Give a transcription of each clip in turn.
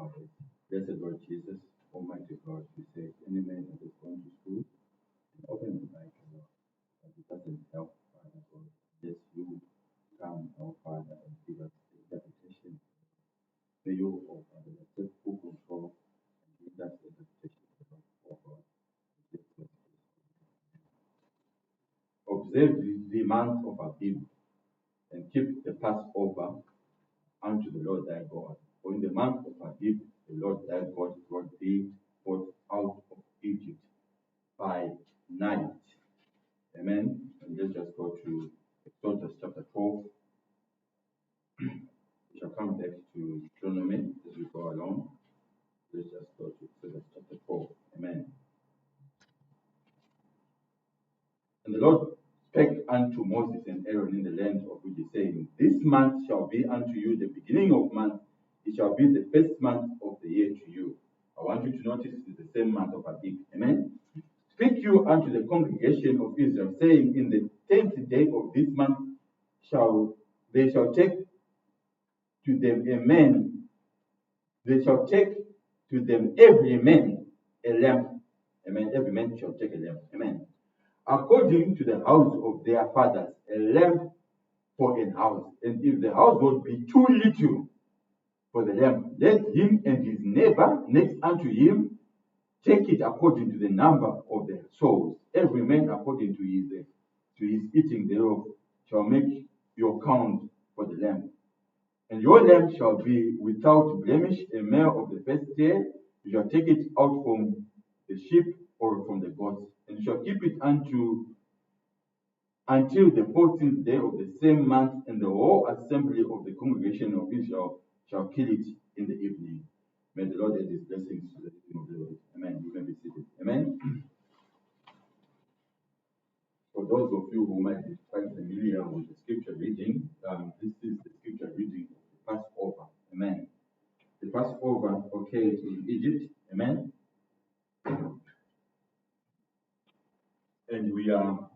our heads. Blessed Lord Jesus, Almighty God, we say, any man that is going to school, open the mic, Lord, as it doesn't help, Father God. Yes, you come, our Father, and give us the interpretation. May you, oh Father, take full control and give us the interpretation of God. Observe the month of Abib and keep the Passover unto the Lord thy God. For in the month of Abib, the Lord thy God brought thee forth out of Egypt by night. Amen. And let's just go to Exodus chapter 12. We shall come back to Deuteronomy as we go along. Let's just go to Exodus chapter 12. Amen. And the Lord spake unto Moses and Aaron in the land of Egypt, saying, This month shall be unto you the beginning of months. It shall be the first month of the year to you. I want you to notice it's the same month of Abib. Amen. Speak you unto the congregation of Israel, saying, In the 10th day of this month they shall take to them a man. They shall take to them every man a lamb. Amen. Every man shall take a lamb. Amen. According to the house of their fathers, a lamb for an house. And if the household be too little for the lamb, let him and his neighbor next unto him take it according to the number of their souls. Every man according to his eating thereof shall make your count for the lamb. And your lamb shall be without blemish, a male of the first year. You shall take it out from the sheep or from the goats, and you shall keep it until the 14th day of the same month, and the whole assembly of the congregation of Israel shall kill it in the evening. May the Lord add his blessings to the reading of the Lord. Amen. You may be seated. Amen. For those of you who might be quite familiar with the scripture reading, this is the scripture reading of the Passover. Amen. The Passover occurred in Egypt. Amen. And we are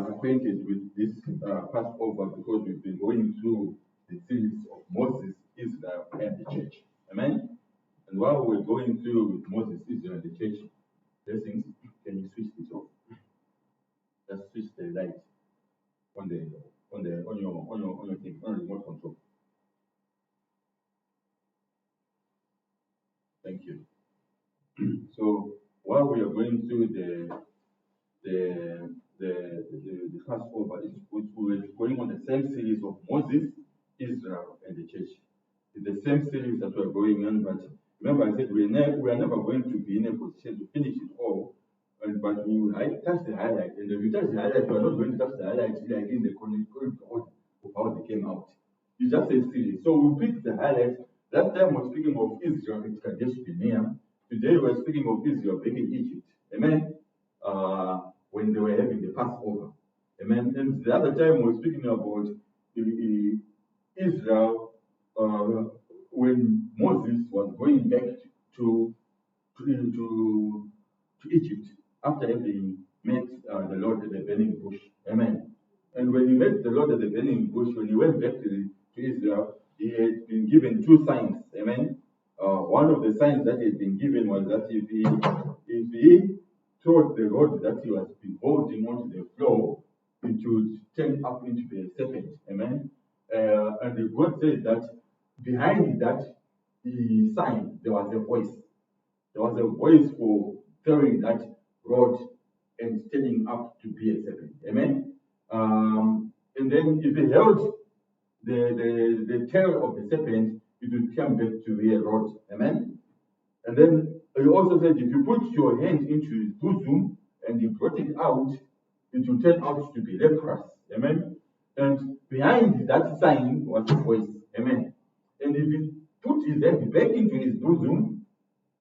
acquainted with this Passover because we've been going through the series of Moses, Israel, and the church. Amen. And while we're going through with Moses, Israel, and the church, blessings, can you switch this off? Just switch the light on your thing, on remote control. Thank you. So while we are going through the Passover, we're going on the same series of Moses, Israel, and the church. It's the same series that we're going on, but remember I said we are never going to be in a position to finish it all, but we will touch the highlight. And if you touch the highlight, we are not going to touch the highlights like in the chronological order of how they came out. It's just a series. So we pick the highlights. Last time we're speaking of Israel in Kadesh Barnea. Today we're speaking of Israel back in Egypt. Amen. When they were having the Passover. Amen. And the other time we're speaking about Israel when Moses was going back to Egypt after having met the Lord at the burning bush. Amen. And when he met the Lord at the burning bush, when he went back to Israel, he had been given two signs. Amen. One of the signs that he had been given was that if he thought the rod that he was holding onto the floor, it would turn up into a serpent. Amen. And the God said that behind that the sign, there was a voice. There was a voice for throwing that rod and turning up to be a serpent. Amen. And then if he held the tail of the serpent, it would come back to be a rod. Amen. And then he also said, if you put your hand into his bosom and you brought it out, it will turn out to be leprous. Amen. And behind that sign was a voice. Amen. And if he put his hand back into his bosom,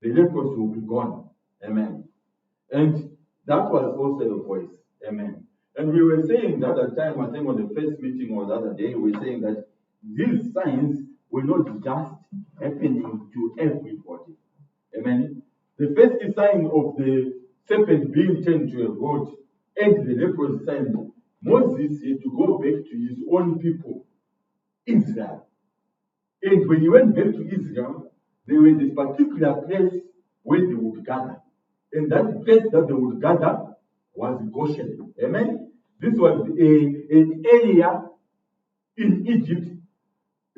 the leprosy will be gone. Amen. And that was also a voice. Amen. And we were saying the other time, I think on the first meeting or the other day, we were saying that these signs were not just happening to everybody. Amen. The first sign of the serpent being turned to a rod and the leprosy sign, Moses had to go back to his own people, Israel. And when he went back to Israel, there was this particular place where they would gather. And that place that they would gather was Goshen. Amen. This was an area in Egypt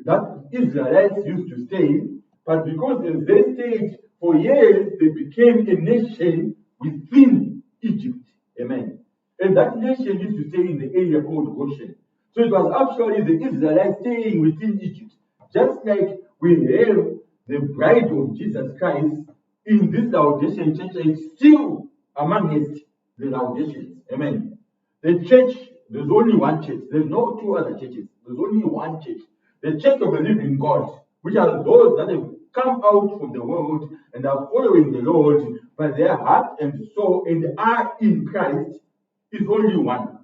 that Israelites used to stay in, but because as they stayed for years, they became a nation within Egypt. Amen. And that nation used to stay in the area called Goshen. So it was actually the Israelites staying within Egypt. Just like we have the bride of Jesus Christ in this Laodicean church, and still amongst the Laodiceans. Amen. The church, there's only one church. There's no two other churches. There's only one church. The church of the living God, which are those that have come out from the world and are following the Lord by their heart and soul and are in Christ, is only one.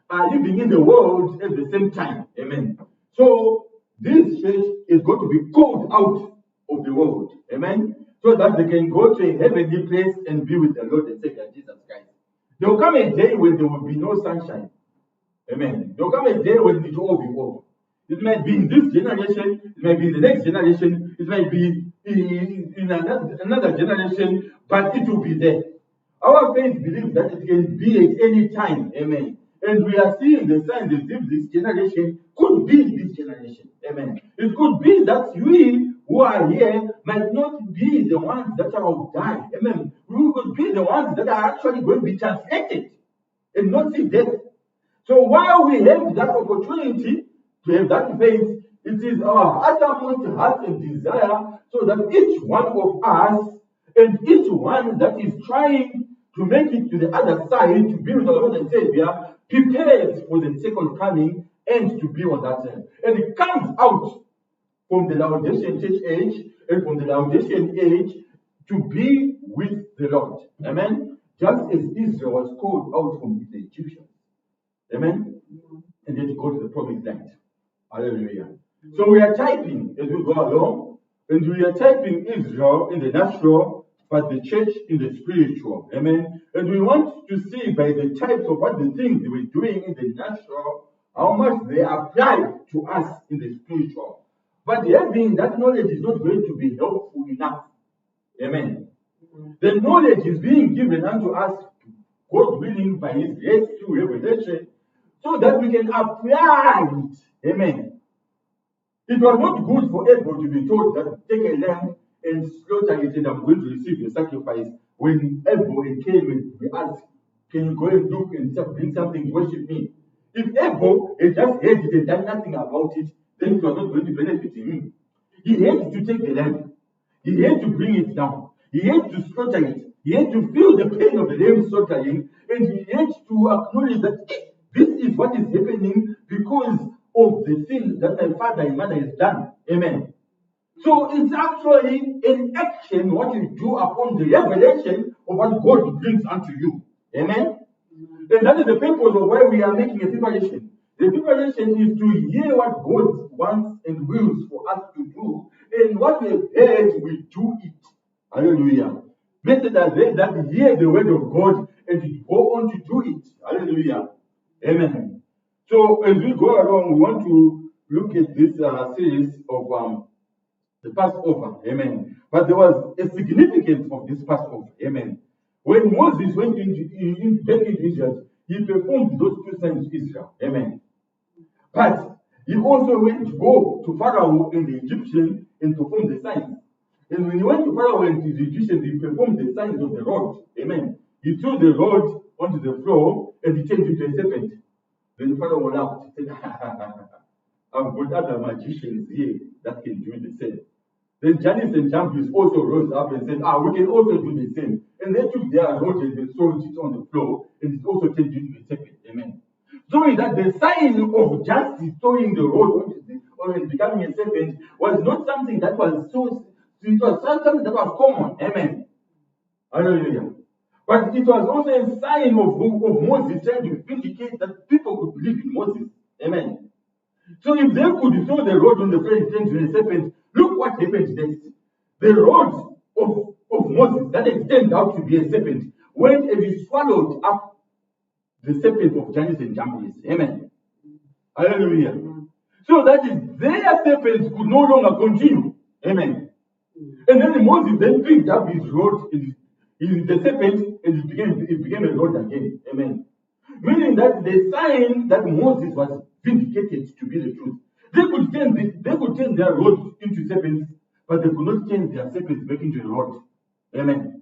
Are living in the world at the same time. Amen. So this church is going to be called out of the world. Amen. So that they can go to a heavenly place and be with the Lord and Savior Jesus Christ. There will come a day when there will be no sunshine. Amen. There will come a day when it will all be over. It might be in this generation, it might be in the next generation, it might be in another generation, but it will be there. Our faith believes that it can be at any time. Amen. And we are seeing the signs as if this generation could be this generation. Amen. It could be that we who are here might not be the ones that are die. Amen. We could be the ones that are actually going to be translated and not see death. So while we have that opportunity to have that faith, it is our uttermost heart and desire so that each one of us and each one that is trying to make it to the other side to be with our Lord and Savior prepares for the second coming and to be on that side. And it comes out from the Laodicean church age and from the Laodicean age to be with the Lord. Amen. Just as Israel was called out from the Egyptians. Amen. And then to go to the promised land. Hallelujah. So we are typing as we go along, and we are typing Israel in the natural, but the church in the spiritual. Amen. And we want to see by the types of what the things they were doing in the natural, how much they apply to us in the spiritual. But having that knowledge is not going to be helpful enough. Amen. The knowledge is being given unto us, God willing, by His grace through revelation, so that we can apply it. Amen. It was not good for Abel to be told that take a lamb and slaughter it and I'm going to receive your sacrifice. When Abel came and we asked, can you go and look and bring something to worship me? If Abel had just heard it and done nothing about it, then it was not going to benefit him. He had to take the lamb. He had to bring it down. He had to slaughter it. He had to feel the pain of the lamb slaughtering, and he had to acknowledge that this is what is happening because of the sin that my father and mother has done. Amen. So it's actually an action what you do upon the revelation of what God brings unto you. Amen. And that is the purpose of why we are making a preparation. The preparation is to hear what God wants and wills for us to do, and what we have heard, we do it. Hallelujah. Blessed are they that hear the word of God and go on to do it. Hallelujah. Amen. So as we go along, we want to look at this series of the Passover. Amen. But there was a significance of this Passover. Amen. When Moses went back into Israel, he performed those two signs to Israel. Amen. But he also went to go to Pharaoh and the Egyptian and perform the signs. And when he went to Pharaoh and to the Egyptian, he performed the signs of the rod. Amen. He threw the rod onto the floor and he turned into a serpent. Then Pharaoh laughed. He said, I've got other magicians here that can do the same. Then Jannes and Jambres also rose up and said, we can also do the same. And they took their rod and they threw it on the floor, and it also turned into a serpent. Amen. Showing that the sign of just throwing the rod and becoming a serpent was not something that was it was something that was common. Amen. Hallelujah. But it was also a sign of Moses trying to vindicate that people could believe in Moses. Amen. So if they could throw the rod on the floor and turn to a serpent, look what happened next. The rod of Moses that had turned out to be a serpent went and he swallowed up the serpent of Jannes and Jambres. Amen. Hallelujah. So that is their serpents could no longer continue. Amen. And then Moses then picked up his rod, the serpent, and it became a rod again. Amen. Meaning that the sign that Moses was vindicated to be the truth. They could turn their rods into serpents, but they could not turn their serpents back into a rod. Amen.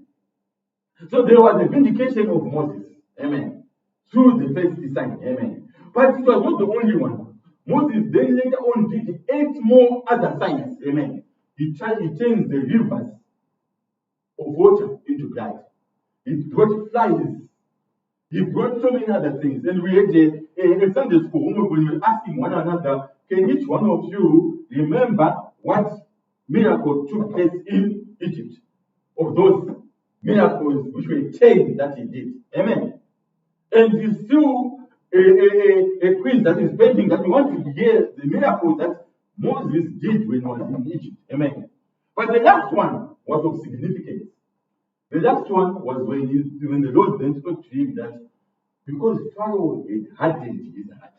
So there was a vindication of Moses. Amen. Through the first sign. Amen. But it was not the only one. Moses then later on did 8 more other signs. Amen. He changed the rivers of water into blood. He brought flies. He brought so many other things. And we had a Sunday school when we were asking one another, can each one of you remember what miracle took place in Egypt? Of those miracles which were 10 that he did. Amen. And it's still a quiz that is pending that we want to hear the miracles that Moses did when he was in Egypt. Amen. But the last one was of significance. The last one was when the Lord then spoke to him that because Pharaoh had hardened his heart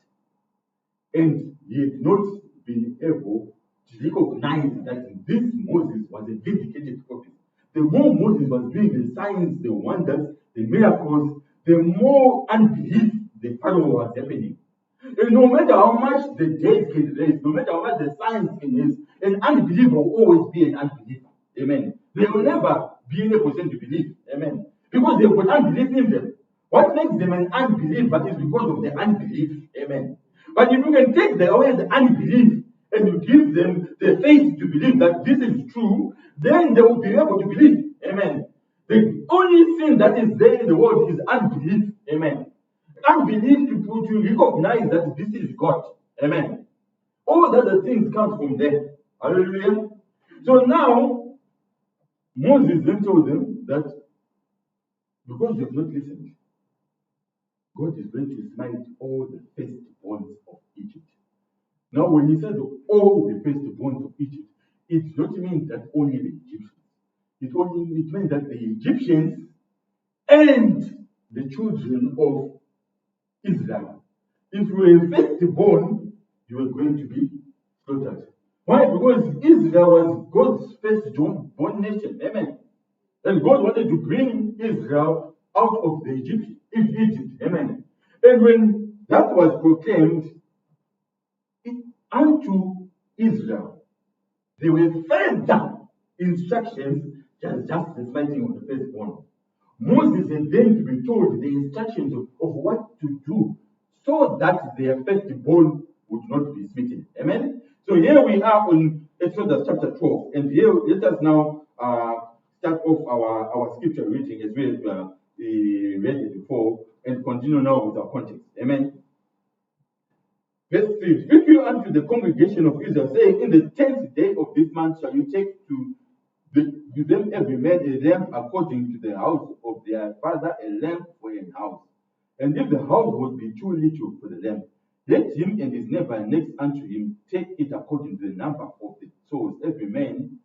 and he had not been able to recognize that this Moses was a vindicated prophet. The more Moses was doing the signs, the wonders, the miracles, the more unbelief the Pharaoh was happening. And no matter how much the dead can raise, no matter how much the signs can raise, an unbeliever will always be an unbeliever. Amen. They will never be in a position to believe. Amen. Because they've got unbelief in them. What makes them an unbeliever is because of the unbelief. Amen. But if you can take away the unbelief and you give them the faith to believe that this is true, then they will be able to believe. Amen. The only thing that is there in the world is unbelief. Amen. Unbelief to recognize that this is God. Amen. All the other things come from there. Hallelujah. So now, Moses then told them that because they have not listened, God is going to smite all the firstborns of Egypt. Now, when he said all the firstborns of Egypt, it does not mean that only the Egyptians. It means that the Egyptians and the children of Israel. If you were firstborn, you were going to be slaughtered. Why? Because Israel was God's firstborn nation. Amen. And God wanted to bring Israel out of the Egypt. Amen. And when that was proclaimed unto Israel, there were further instructions than just the smiting of the firstborn. Moses had then to be told the instructions of what to do so that their firstborn would not be smitten. Amen. So here we are on Exodus chapter 12. And here let us now start off our scripture reading as we read it before and continue now with our context. Amen. Verse 3. Speak you unto the congregation of Israel, saying, in the 10th day of this month shall you take to them every man a lamb according to the house of their father, a lamb for an house. And if the house would be too little for the lamb, let him and his neighbor next unto him take it according to the number of the souls. Every man,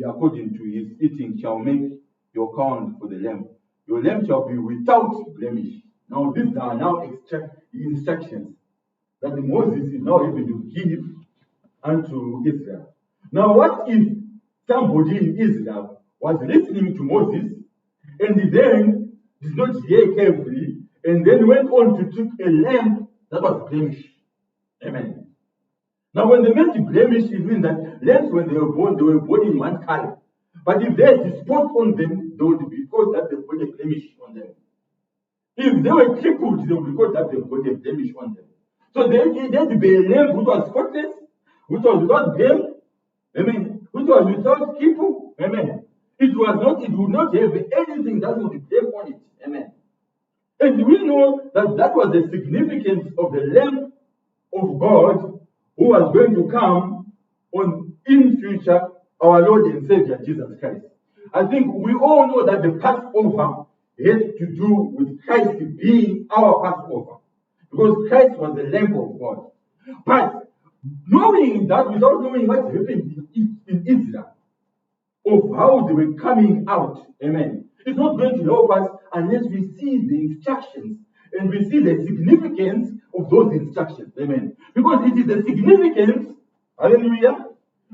according to his eating, shall make your count for the lamb. Your lamb shall be without blemish. Now these are now instructions that Moses is now able to give unto Israel. Now what if somebody in Israel was listening to Moses and then did not hear carefully and then went on to take a lamb that was blemished? Amen. Now when they meant blemish, it means that lambs when they were born in one color. But if they had a spot on them, they would be called that they've got a blemish on them. If they were crippled, they would be called that they've got a blemish on them. So there had to be a lamb which was spotless, which was without blame, amen, which was without cripple, amen. It would not have anything that would be blame on it, amen. And we know that that was the significance of the Lamb of God who was going to come on in future, our Lord and Savior Jesus Christ. I think we all know that the Passover had to do with Christ being our Passover, because Christ was the Lamb of God. But knowing that, without knowing what happened in Israel, of how they were coming out, amen, it's not going to help us unless we see the instructions and we see the significance of those instructions, amen. Because it is the significance, hallelujah,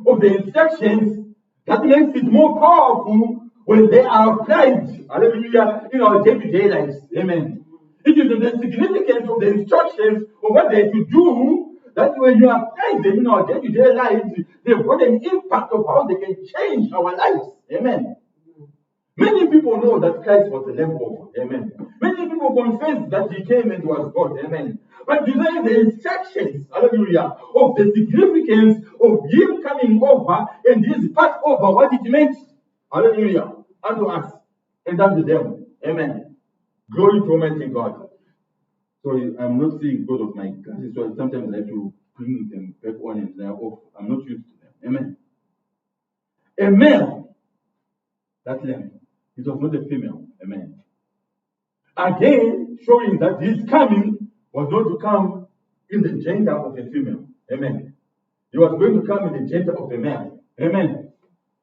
of the instructions That makes it more powerful when they are applied, hallelujah, in our day-to-day lives. Amen. It is the significance of the instructions of what they are to do that when you apply them in our day-to-day lives, they've got an impact of how they can change our lives. Amen. Many people know that Christ was the Lamb of God. Amen. Many people confess that he came and was God. Amen. But do they have the instructions, hallelujah, of the significance of him coming over and his Passover, what it meant, hallelujah, unto us and unto them. Amen. Glory to Almighty God. Sorry, I'm not seeing God of my glasses, so sometimes I have to bring them back on and they're off. I'm not used to them. Amen. A male, that lamb, it was not a female. Amen. Again, showing that his coming was not to come in the gender of a female. Amen. He was going to come in the gender of a male. Amen.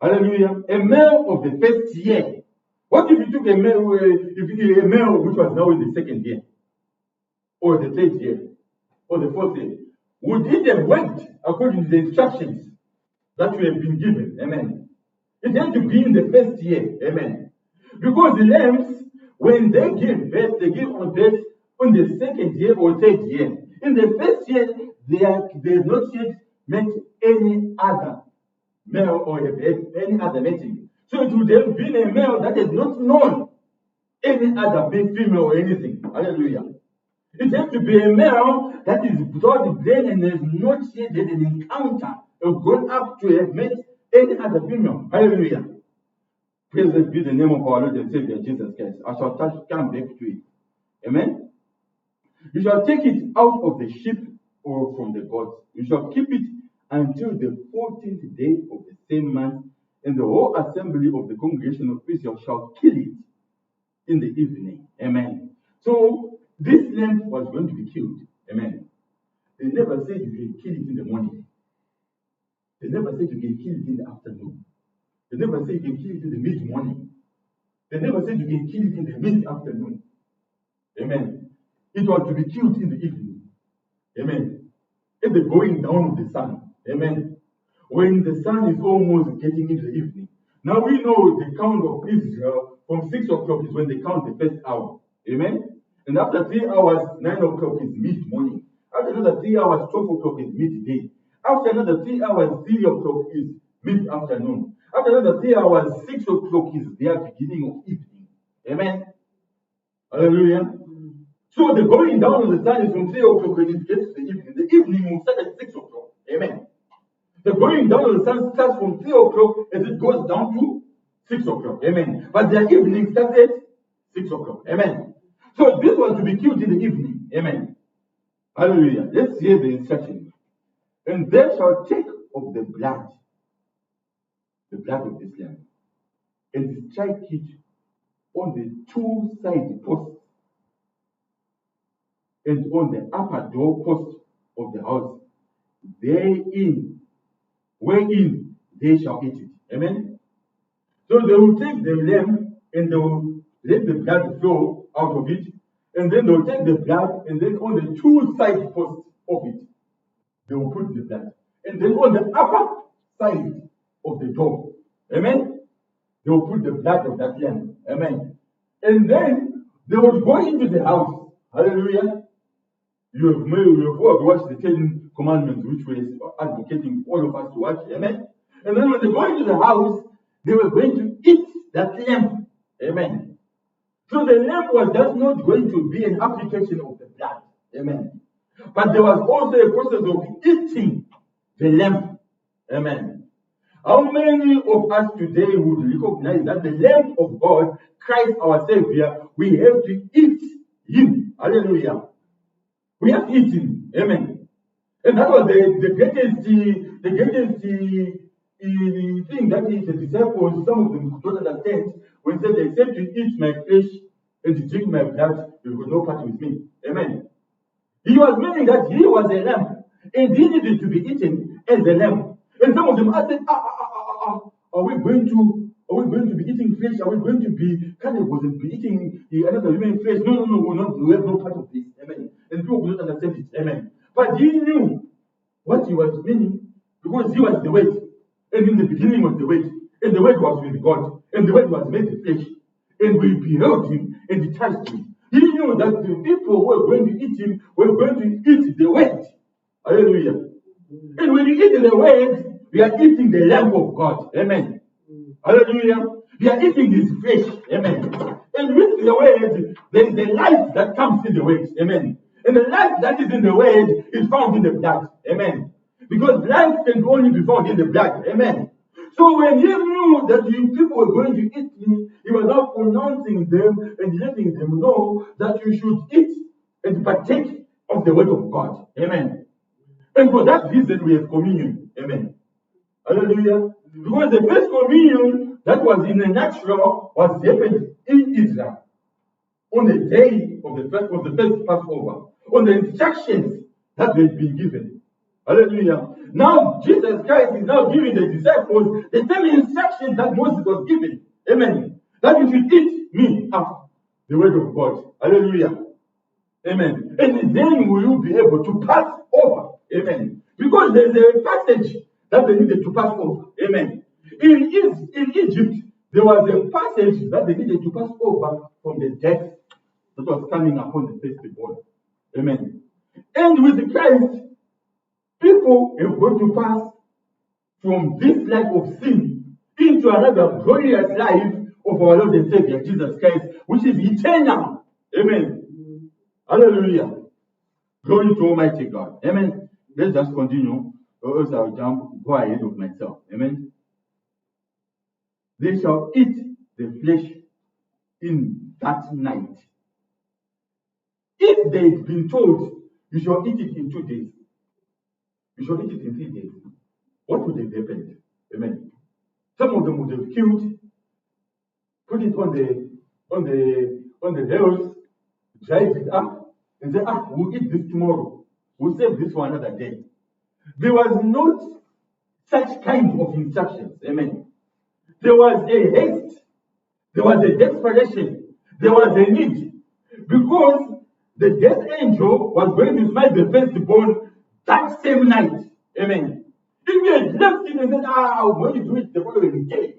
Hallelujah. A male of the first year. What if you took a male, a male which was now in the second year, or the third year, or the fourth year? Would it have worked according to the instructions that you have been given? Amen. It had to be in the first year. Amen. Because the lambs, when they give birth, they give birth on the second year or third year. In the first year, they have not yet met any other male or have had any other mating. So it would have been a male that has not known any other female or anything. Hallelujah. It has to be a male that is without brain and has not yet had an encounter or gone up to have met any other female. Hallelujah. Praise be the name of our Lord and Savior Jesus Christ. I shall come back to it. Amen. You shall take it out of the sheep or from the goats. You shall keep it until the 14th day of the same month, and the whole assembly of the congregation of Israel shall kill it in the evening. Amen. So this lamb was going to be killed. Amen. They never said you can kill it in the morning. They never said you can kill it in the afternoon. They never said you can kill it in the mid-morning. They never said you can kill it in the mid-afternoon. Amen. It was to be killed in the evening. Amen. At the going down of the sun. Amen. When the sun is almost getting into the evening. Now we know the count of Israel from 6 o'clock is when they count the first hour. Amen. And after 3 hours, 9 o'clock is mid-morning. After another 3 hours, 12 o'clock is midday. After another 3 hours, 3 o'clock is mid-afternoon. After another 3 hours, 6 o'clock is their beginning of evening. Amen. Hallelujah. So the going down of the sun is from 3 o'clock when it gets to the evening. The evening will start at 6 o'clock. Amen. The going down of the sun starts from 3 o'clock as it goes down to 6 o'clock. Amen. But their evening starts at 6 o'clock. Amen. So this was to be killed in the evening. Amen. Hallelujah. Let's hear the instruction. And they shall take of the blood of this lamb, and strike it on the 2 side posts and on the upper door post of the house, wherein they shall eat it. Amen. So they will take the lamb and they will let the blood flow out of it, and then they will take the blood and then on the 2 side posts of it, they will put the blood. And then on the upper side of the door, amen, they will put the blood of that lamb. Amen. And then they will go into the house. Hallelujah. You have watched the 10 commandments, which we're advocating all of us to watch. Amen. And then when they go into the house, they were going to eat that lamb. Amen. So the lamb was just not going to be an application of the blood. Amen. But there was also a process of eating the lamb. Amen. How many of us today would recognize that the Lamb of God, Christ our Savior, we have to eat Him? Hallelujah. We have to eat Him. Amen. And that was the greatest thing that the disciples, some of them don't understand, when they said, except you eat my flesh and you drink my blood, you will no part with me. Amen. He was meaning that he was a lamb, and he needed to be eaten as a lamb. And some of them asked, are we going to be eating flesh? Are we going to be cannibals be eating another human flesh? No, we have no part of this. Amen. And people will not understand it. Amen. But he knew what he was meaning because he was the weight. And in the beginning was the weight. And the word was with God, and the word was made flesh. And we beheld him and touched him. He knew that the people who were going to eat him were going to eat the word. Hallelujah. And when you eat the word, we are eating the Lamb of God. Amen. Hallelujah. We are eating his flesh. Amen. And with the word, there is a life that comes in the word. Amen. And the life that is in the word is found in the blood. Amen. Because life can only be found in the blood. Amen. So when he knew that the people were going to eat me, he was now pronouncing them and letting them know that you should eat and partake of the word of God. Amen. And for that reason, we have communion. Amen. Hallelujah. Because the first communion that was in the natural was happened in Israel on the day of the first Passover, on the instructions that had been given. Hallelujah. Now Jesus Christ is now giving the disciples the same instructions that Moses was given. Amen. That you should eat me after the word of God. Hallelujah. Amen. And then will you be able to pass over. Amen. Because there's a passage that they needed to pass over. Amen. In Egypt, there was a passage that they needed to pass over from the death that was coming upon the firstborn. Amen. And with Christ, people are going to pass from this life of sin into another glorious life of our Lord and Savior, Jesus Christ, which is eternal. Amen. Hallelujah. Glory to Almighty God. Amen. Let's just continue, or else I'll go ahead of myself. Amen. They shall eat the flesh in that night. If they'd been told, you shall eat it in 2 days, you shall eat it in 3 days, what would have happened? Amen. Some of them would have killed, put it on the rails, drive it up, and say, we'll eat this tomorrow. We'll save this for another day. There was not such kind of instructions. Amen. There was a haste. There was a desperation. There was a need. Because the death angel was going to smite the firstborn that same night. Amen. If you had left it and said, I'm going to do it the following day,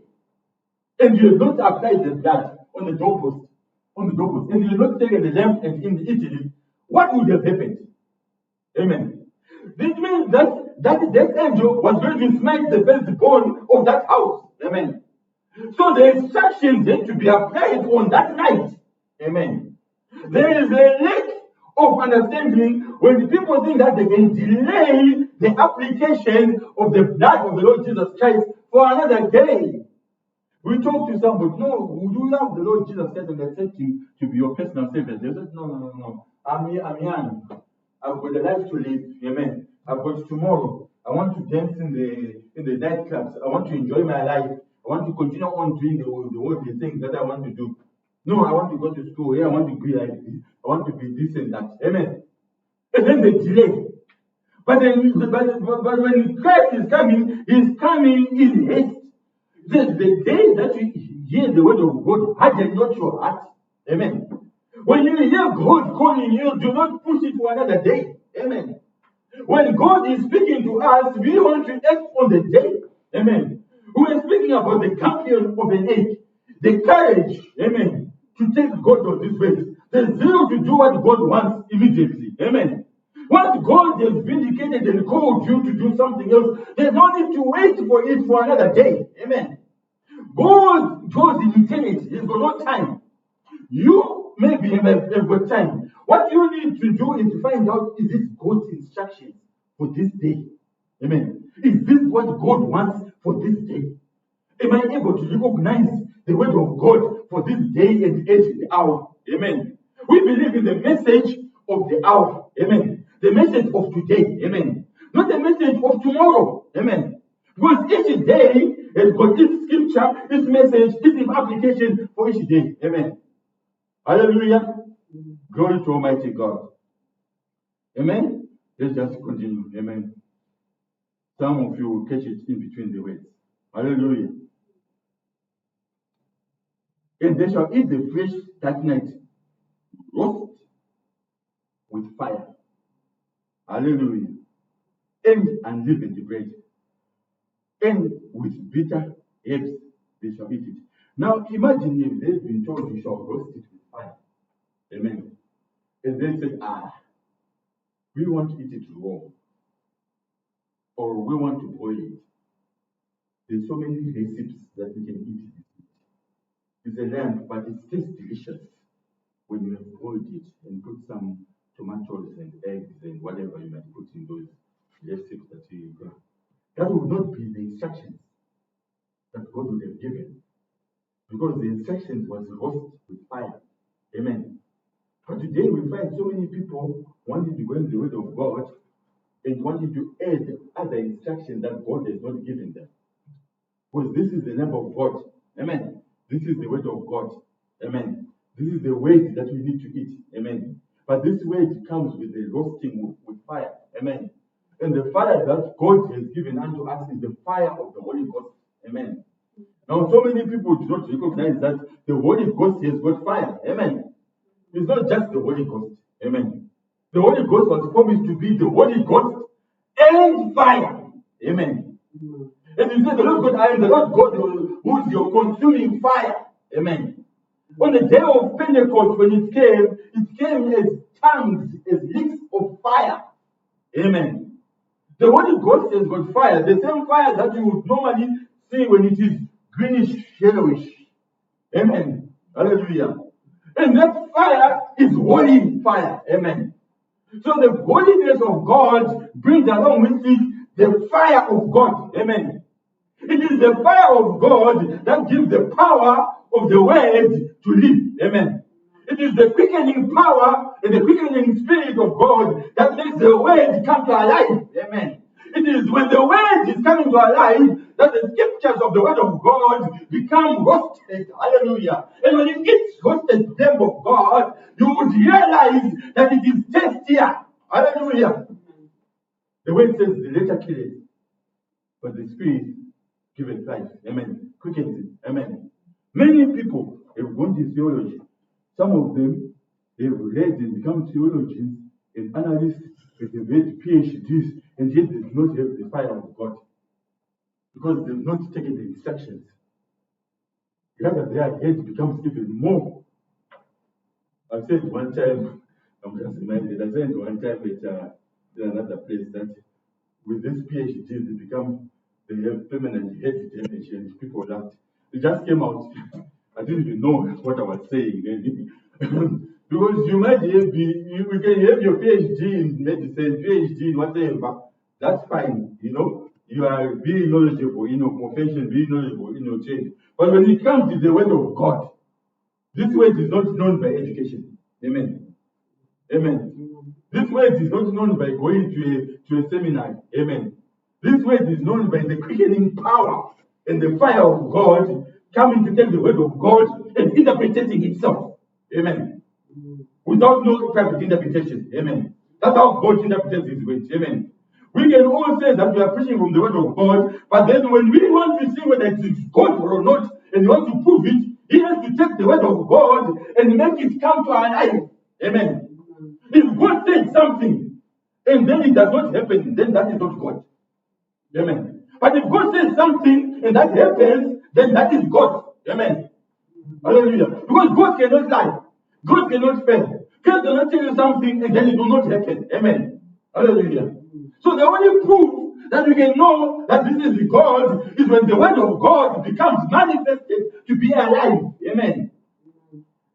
and you had not applied the blood on the doorpost, and you had not taken the lamp and eaten it, what would have happened? Amen. This means that death angel was going to smite the firstborn of that house. Amen. So the instructions had to be applied on that night. Amen. There is a lack of understanding when people think that they can delay the application of the blood of the Lord Jesus Christ for another day. We talk to somebody, no, would you love the Lord Jesus Christ and accept him to be your personal savior? They said, no. I'm young. I've got a life to live. Amen. I've got tomorrow. I want to dance in the nightclubs. I want to enjoy my life. I want to continue on doing the worldly things that I want to do. No, I want to go to school. I want to be like this. I want to be this and that. Amen. And then they delay. But when Christ is coming, he's coming in haste. The day that you hear the word of God, harden not your heart. Amen. When you hear God calling you, do not push it for another day. Amen. When God is speaking to us, we want to act on the day. Amen. We are speaking about the champion of an age, the courage, amen, to take God on this way, the zeal to do what God wants immediately. Amen. Once God has vindicated and called you to do something else, there's no need to wait for it for another day. Amen. God draws in eternity. He's got no time. You maybe have got time. What you need to do is to find out, is this God's instructions for this day? Amen. Is this what God wants for this day? Am I able to recognize the word of God for this day and age and hour? Amen. We believe in the message of the hour. Amen. The message of today. Amen. Not the message of tomorrow. Amen. Because each day has got its scripture, its message, its application for each day. Amen. Hallelujah. Glory to Almighty God. Amen. Let's just continue. Amen. Some of you will catch it in between the words. Hallelujah. And they shall eat the flesh that night, roast with fire. Hallelujah. And unleavened bread. And with bitter herbs they shall eat it. Now imagine if they've been told you shall roast it with fire. Amen. And they said, we want to eat it raw, or we want to boil it. There's so many recipes that we can eat this meat. It's a lamb, but it tastes delicious when you have boiled it and put some tomatoes and eggs and whatever you might put in those recipes that you got. That would not be the instructions that God would have given, because the instructions was roast with fire. Amen. But today we find so many people wanting to go in the word of God and wanting to add other instructions that God has not given them. Because this is the name of God. Amen. This is the word of God. Amen. This is the weight that we need to eat. Amen. But this weight comes with the roasting with fire. Amen. And the fire that God has given unto us is the fire of the Holy Ghost. Amen. Now, so many people do not recognize that the Holy Ghost has got fire. Amen. It's not just the Holy Ghost. Amen. The Holy Ghost was promised to be the Holy Ghost and fire. Amen. And he said, the Lord God, I am the Lord God who is your consuming fire. Amen. On the day of Pentecost, when it came as tongues, as leaks of fire. Amen. The Holy Ghost has got fire, the same fire that you would normally see when it is greenish, yellowish. Amen. Hallelujah. And that fire is holy fire. Amen. So the holiness of God brings along with it the fire of God. Amen. It is the fire of God that gives the power of the word to live. Amen. It is the quickening power and the quickening spirit of God that makes the word come to our life. Amen. It is when the word is coming to our life that the scriptures of the word of God become roasted. Hallelujah. And when you eat roasted lamb of God, you would realize that it is tastier. Hallelujah. The word says the letter kills, but the spirit giveth life. Amen. Quickens it. Amen. Many people have gone to theology. Some of them have read and become theologians and analysts, and they've had PhDs, and yet they do not have the fire of God. Because they've not taken the instructions. Rather, their head becomes even more. I said one time, I'm just reminded, I said one time at another place that with this PhD, they have permanent head damage, and people laughed. It just came out. I didn't even know what I was saying. Because you might have you can have your PhD in medicine, PhD in whatever. That's fine, You are being knowledgeable in your profession, being knowledgeable in your trade. But when it comes to the word of God, this word is not known by education. Amen. Amen. This word is not known by going to a seminar. Amen. This word is known by the quickening power and the fire of God coming to take the word of God and interpreting itself. Amen. Without no private interpretation. Amen. That's how God interprets his word. Amen. We can all say that we are preaching from the word of God, but then when we want to see whether it is God or not, and we want to prove it, he has to take the word of God and make it come to our life. Amen. If God said something and then it does not happen, then that is not God. Amen. But if God says something and that happens, then that is God. Amen. Hallelujah. Because God cannot lie. God cannot fail. God cannot tell you something and then it will not happen. Amen. Hallelujah. So the only proof that we can know that this is God is when the word of God becomes manifested to be alive. Amen.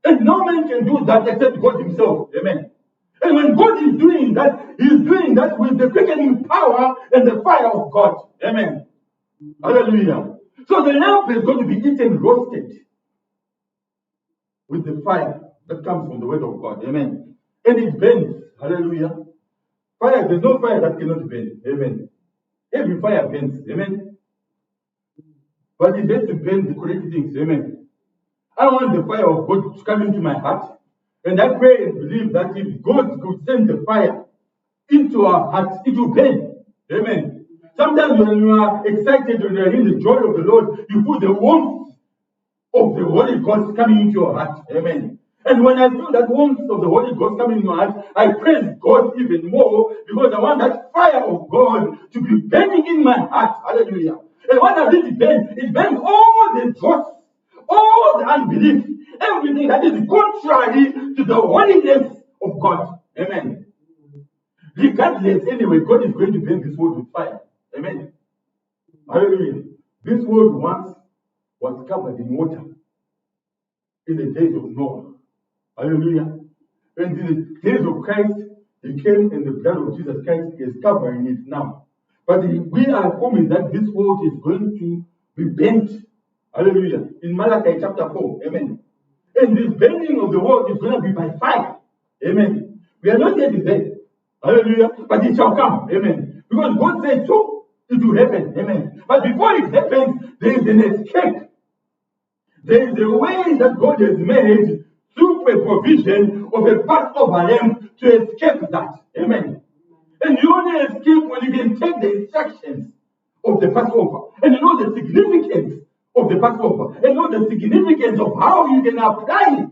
And no man can do that except God himself. Amen. And when God is doing that, he is doing that with the quickening power and the fire of God. Amen. Hallelujah. So the lamb is going to be eaten roasted with the fire that comes from the word of God. Amen. And it burns. Hallelujah. Fire, there's no fire that cannot burn. Amen. Every fire burns. Amen. But it has to burn the correct things. Amen. I want the fire of God to come into my heart. And I pray and believe that if God could send the fire into our hearts, it will burn. Amen. Sometimes when you are excited, when you are in the joy of the Lord, you feel the warmth of the Holy Ghost coming into your heart. Amen. And when I feel that warmth of the Holy Ghost coming in my heart, I praise God even more because I want that fire of God to be burning in my heart. Hallelujah. And what does it bend? It bends all the dross, all the unbelief, everything that is contrary to the holiness of God. Amen. Regardless, anyway, God is going to burn this world with fire. Amen. Hallelujah. This world once was covered in water in the days of Noah. Hallelujah. And in the days of Christ, He came and the blood of Jesus Christ is covering it now. But we are promised that this world is going to be bent. Hallelujah. In Malachi chapter 4. Amen. And this bending of the world is going to be by fire. Amen. We are not yet there. Hallelujah. But it shall come. Amen. Because God said so, it will happen. Amen. But before it happens, there is an escape. There is a way that God has made through a provision of a Passover lamb to escape that. Amen. And you only escape when you can take the instructions of the Passover and you know the significance of the Passover and know the significance of how you can apply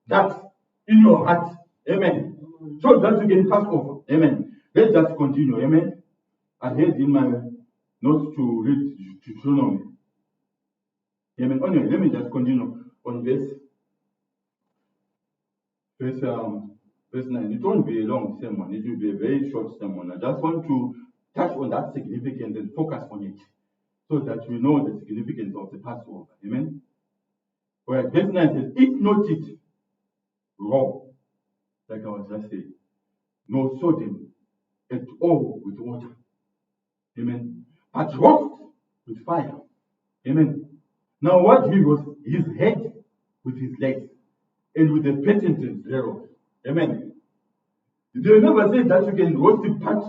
that in your heart. Amen. So that you can pass over. Amen. Let's just continue. Amen. I had in my notes to read Deuteronomy. Amen. Anyway, let me just continue on verse 9. It won't be a long sermon. It will be a very short sermon. I just want to touch on that significance and focus on it so that we know the significance of the Passover. Amen. Where verse 9 says, "Eat not it raw," like I was just saying, "nor sodden at all with water." Amen. But roast with fire. Amen. Now what he was his head with his legs and with the patent thereof. Amen. They never say that you can roast the part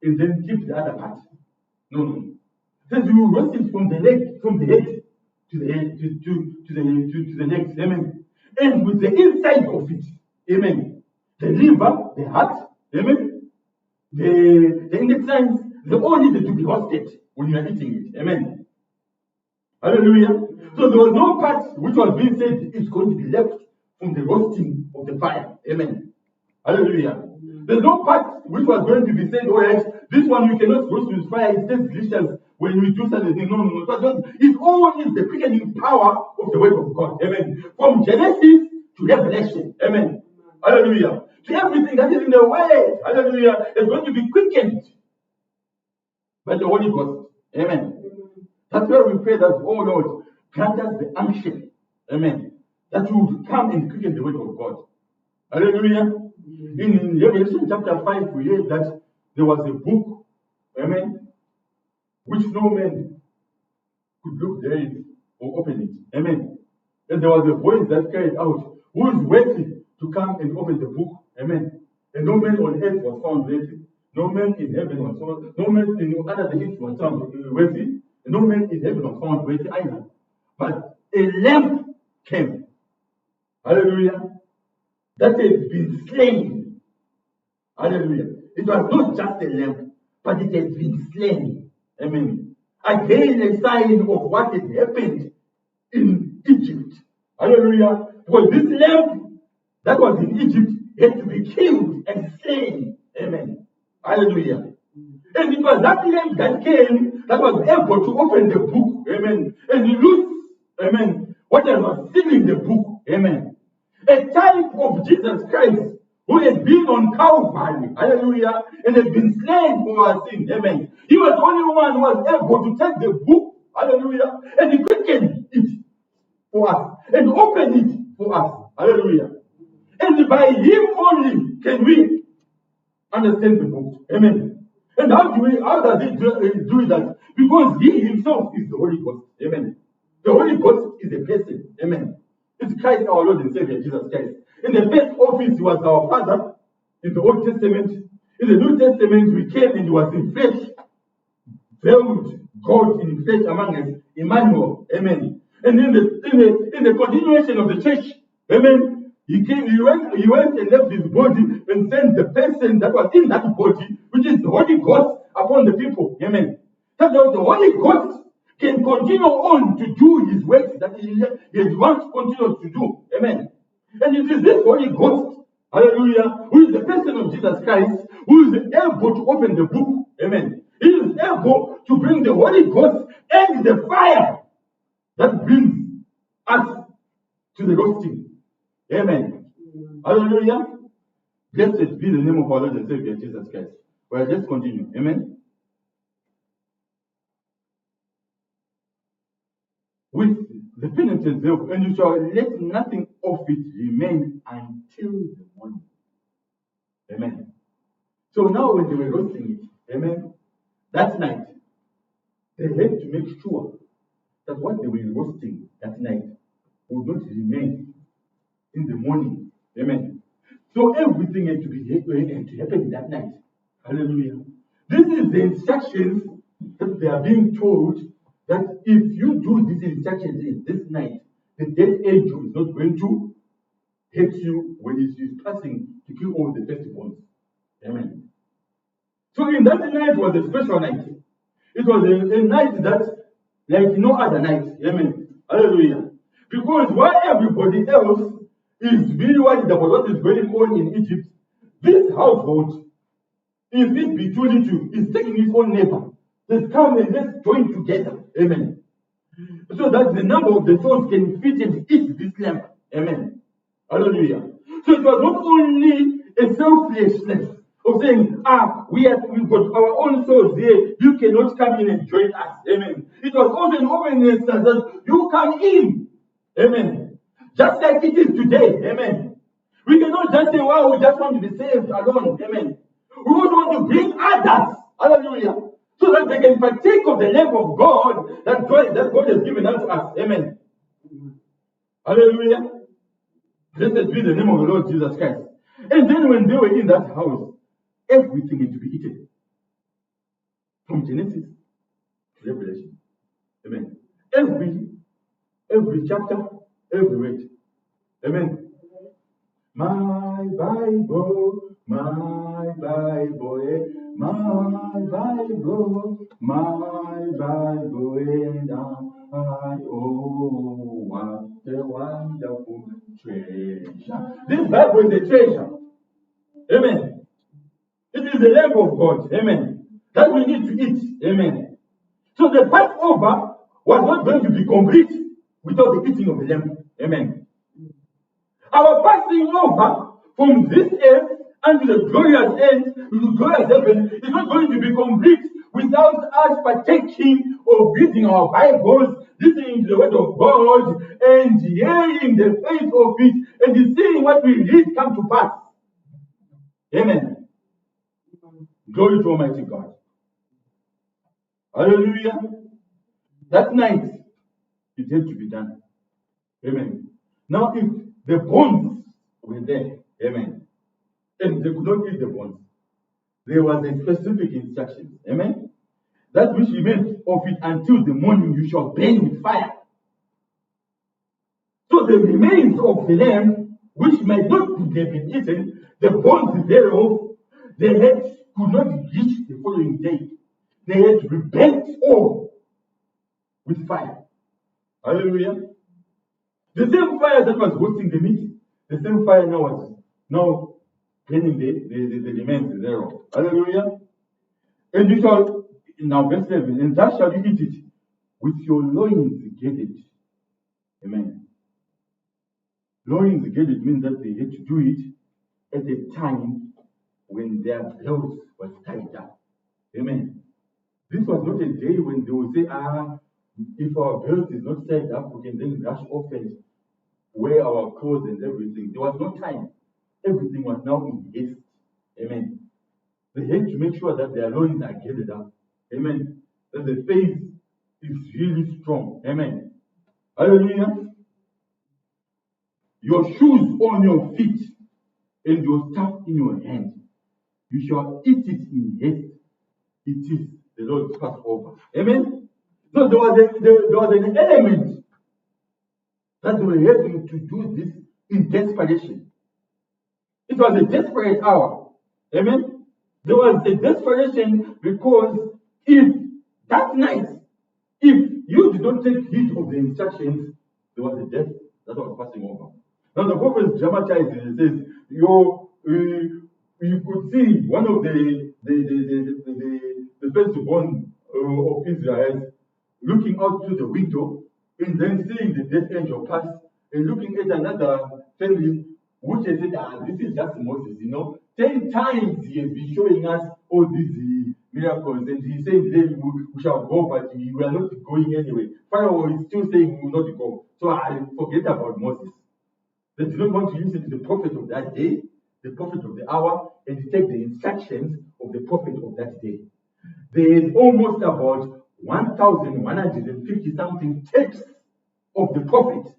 and then keep the other part. No. It says you roast it from the leg, from the head to the head, to the legs. Amen. And with the inside of it. Amen. The liver, the heart. Amen. The intestines, they all needed to be roasted when you are eating it. Amen. Hallelujah. So there was no part which was being said is going to be left from the roasting of the fire. Amen. Hallelujah. There's no part which was going to be said, oh yes, this one we cannot roast with fire, it tastes delicious when we do something. No. It all is the quickening power of the word of God. Amen. From Genesis to Revelation. Amen. Hallelujah. To everything that is in the word. Hallelujah. Is going to be quickened by the Holy Ghost. Amen. That's why we pray that, oh Lord, grant us the unction. Amen. That you will come and quicken the word of God. Hallelujah. In Revelation chapter 5, we read that there was a book, amen, which no man could look therein or open it. Amen. And there was a voice that cried out, who is worthy to come and open the book? Amen. And no man on earth was found worthy. No man in heaven was found. No man in under the earth was found worthy. No man in heaven was found worthy either. But a lamb came. Hallelujah. That had been slain. Hallelujah. It was not just a lamb, but it had been slain. Amen. Again, a sign of what had happened in Egypt. Hallelujah. Because this lamb that was in Egypt had to be killed and slain. Amen. Hallelujah. And it was that lamb that came that was able to open the book. Amen. And loose, amen, what was sealing the book. Amen. A type of Jesus Christ who had been on Calvary. Hallelujah. And had been slain for our sin. Amen. He was the only one who was able to take the book. Hallelujah. And he quickened it for us. And open it for us. Hallelujah. And by him only can we understand the book. Amen. And how does he do that? Because he himself is the Holy Ghost. Amen. The Holy Ghost is a person. Amen. It's Christ our Lord and Savior, Jesus Christ. In the first office, he was our Father in the Old Testament. In the New Testament, we came and he was in flesh. Veiled God in flesh among us, Emmanuel. Amen. And in the continuation of the church, amen, he went and left his body and sent the person that was in that body, which is the Holy Ghost, upon the people. Amen. That's how the Holy Ghost can continue on to do his works that he once continued to do. Amen. And it is this Holy Ghost, hallelujah, who is the person of Jesus Christ, who is able to open the book. Amen. He is able to bring the Holy Ghost and the fire that brings us to the roasting. Amen. Hallelujah. Blessed be the name of our Lord and Savior Jesus Christ. Well, let's continue. Amen. With the penitence thereof, and you shall let nothing of it remain until the morning. Amen. So now when they were roasting it, amen, that night, they had to make sure that what they were roasting that night would not remain in the morning. Amen. So everything had to happen that night. Hallelujah. This is the instructions that they are being told, that if you do these instructions in this night, the death angel is not going to hit you when it is passing to kill all the firstborns. Amen. So in that night was a special night. It was a night that, like no other night. Amen. Hallelujah. Because while everybody else is really worried about what is going on in Egypt, this household, if it be too little, is taking its own neighbor. Let's come and let's join together. Amen. So that the number of the souls can fit and eat this lamb. Amen. Hallelujah. So it was not only a selfishness of saying, we've got our own souls here, you cannot come in and join us. Amen. It was also an openness that you come in. Amen. Just like it is today. Amen. We cannot just say, well, we just want to be saved alone. Amen. We would want to bring others. Hallelujah. So that they can partake of the lamp of God that God has given unto us. Amen. Hallelujah. Blessed be the name of the Lord Jesus Christ. And then when they were in that house, everything had to be eaten. From Genesis to Revelation. Amen. Every chapter, every word. Amen. My Bible, my Bible, my Bible, my Bible, and I, oh, what a wonderful treasure. This Bible is a treasure. Amen. It is the lamp of God. Amen. That we need to eat. Amen. So the Passover was not going to be complete without the eating of the lamb. Amen. Our passing over from this earth unto the glorious end, to the glorious heaven, is not going to be complete without us partaking of reading our Bibles, listening to the word of God, and hearing the faith of it, and seeing what we read come to pass. Amen. Glory to Almighty God. Hallelujah. That night, it had to be done. Amen. Now, if the bones were there, amen, and they could not eat the bones, there was a specific instruction. Amen. That which remains of it until the morning you shall burn with fire. So the remains of the lamb, which might not have been eaten, the bones thereof, the heads could not reach the following day. They had to be burnt all with fire. Hallelujah. The same fire that was roasting the meat, the same fire now was now burning the remains thereof. Hallelujah. And you shall, now verse 7, and thou shalt eat it with your loins girded. Amen. Loins girded means that they had to do it at a time when their belts was tied up. Amen. This was not a day when they would say, if our belt is not tied up, we can then rush off and wear our clothes and everything. There was no time. Everything was now in haste. Amen. They had to make sure that their loins are gathered up. Amen. That the faith is really strong. Amen. Hallelujah. Your shoes on your feet and your staff in your hand. You shall eat it in haste. It is the Lord's Passover. Amen. So there was an element that they were having to do this in desperation. It was a desperate hour. Amen. There was a desperation because if that night, if you did not take heed of the instructions, there was a death that was passing over. Now the prophet dramatized it and says, you could see one of the firstborn of Israel looking out through the window and then seeing the death angel pass and looking at another family which has said, this is just Moses, 10 times he has been showing us all these miracles, and he said, we shall go, but we are not going anyway. Pharaoh is still saying we will not go. So I forget about Moses. They do not want to listen to the prophet of that day, the prophet of the hour, and take the instructions of the prophet of that day. There is almost about 1,150 something texts of the prophet.